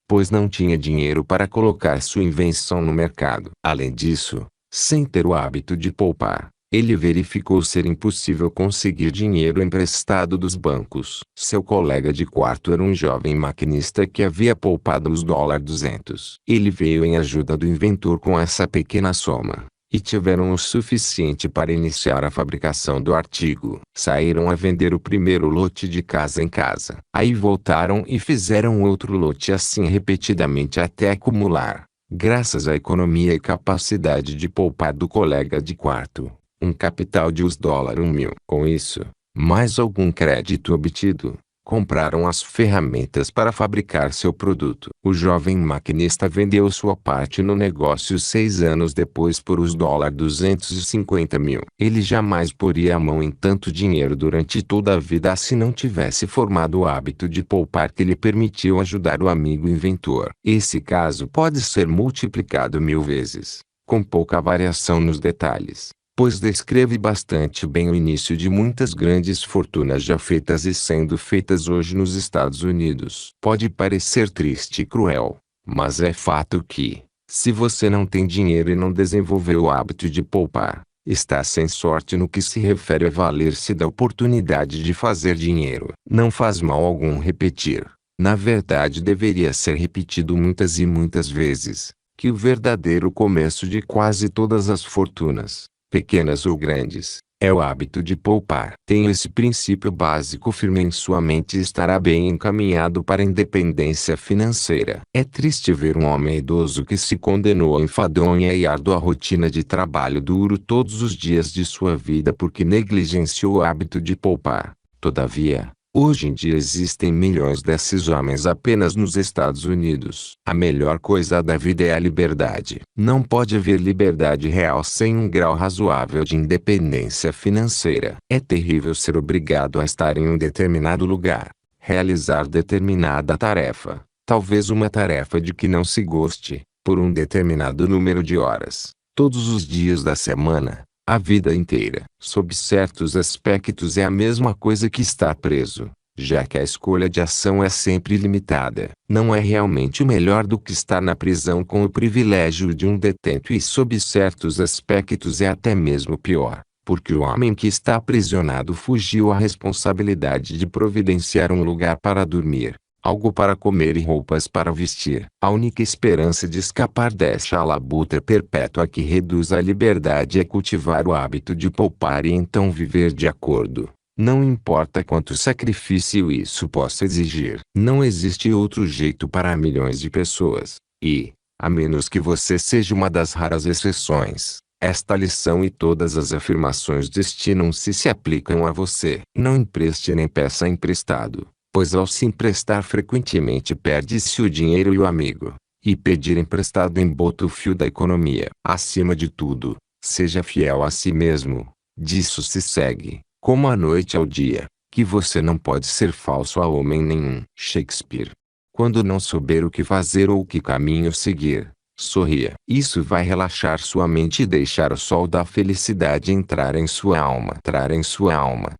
pois não tinha dinheiro para colocar sua invenção no mercado. Além disso, sem ter o hábito de poupar, ele verificou ser impossível conseguir dinheiro emprestado dos bancos. Seu colega de quarto era um jovem maquinista que havia poupado $200. Ele veio em ajuda do inventor com essa pequena soma, e tiveram o suficiente para iniciar a fabricação do artigo. Saíram a vender o primeiro lote de casa em casa. Aí voltaram e fizeram outro lote assim repetidamente até acumular, graças à economia e capacidade de poupar do colega de quarto, um capital de $1.000. Com isso, mais algum crédito obtido, compraram as ferramentas para fabricar seu produto. O jovem maquinista vendeu sua parte no negócio 6 anos depois por $250 mil. Ele jamais poria a mão em tanto dinheiro durante toda a vida se não tivesse formado o hábito de poupar que lhe permitiu ajudar o amigo inventor. Esse caso pode ser multiplicado 1000 vezes, com pouca variação nos detalhes, pois descreve bastante bem o início de muitas grandes fortunas já feitas e sendo feitas hoje nos Estados Unidos. Pode parecer triste e cruel, mas é fato que, se você não tem dinheiro e não desenvolveu o hábito de poupar, está sem sorte no que se refere a valer-se da oportunidade de fazer dinheiro. Não faz mal algum repetir, na verdade deveria ser repetido muitas e muitas vezes, que o verdadeiro começo de quase todas as fortunas, pequenas ou grandes, é o hábito de poupar. Tenha esse princípio básico firme em sua mente e estará bem encaminhado para a independência financeira. É triste ver um homem idoso que se condenou a enfadonha e árdua rotina de trabalho duro todos os dias de sua vida porque negligenciou o hábito de poupar. Todavia, Hoje em dia existem milhões desses homens apenas nos Estados Unidos. A melhor coisa da vida é a liberdade. Não pode haver liberdade real sem um grau razoável de independência financeira. É terrível ser obrigado a estar em um determinado lugar, realizar determinada tarefa, talvez uma tarefa de que não se goste, por um determinado número de horas, todos os dias da semana, a vida inteira. Sob certos aspectos é a mesma coisa que estar preso, já que a escolha de ação é sempre limitada. Não é realmente melhor do que estar na prisão com o privilégio de um detento, e sob certos aspectos é até mesmo pior, porque o homem que está aprisionado fugiu à responsabilidade de providenciar um lugar para dormir, algo para comer e roupas para vestir. A única esperança de escapar desta labuta perpétua que reduz a liberdade é cultivar o hábito de poupar e então viver de acordo. Não importa quanto sacrifício isso possa exigir. Não existe outro jeito para milhões de pessoas, e, a menos que você seja uma das raras exceções, esta lição e todas as afirmações destinam-se se aplicam a você. Não empreste nem peça emprestado, pois ao se emprestar frequentemente perde-se o dinheiro e o amigo, e pedir emprestado embota o fio da economia. Acima de tudo, seja fiel a si mesmo. Disso se segue, como a noite ao dia, que você não pode ser falso a homem nenhum. Shakespeare. Quando não souber o que fazer ou que caminho seguir, sorria. Isso vai relaxar sua mente e deixar o sol da felicidade entrar em sua alma.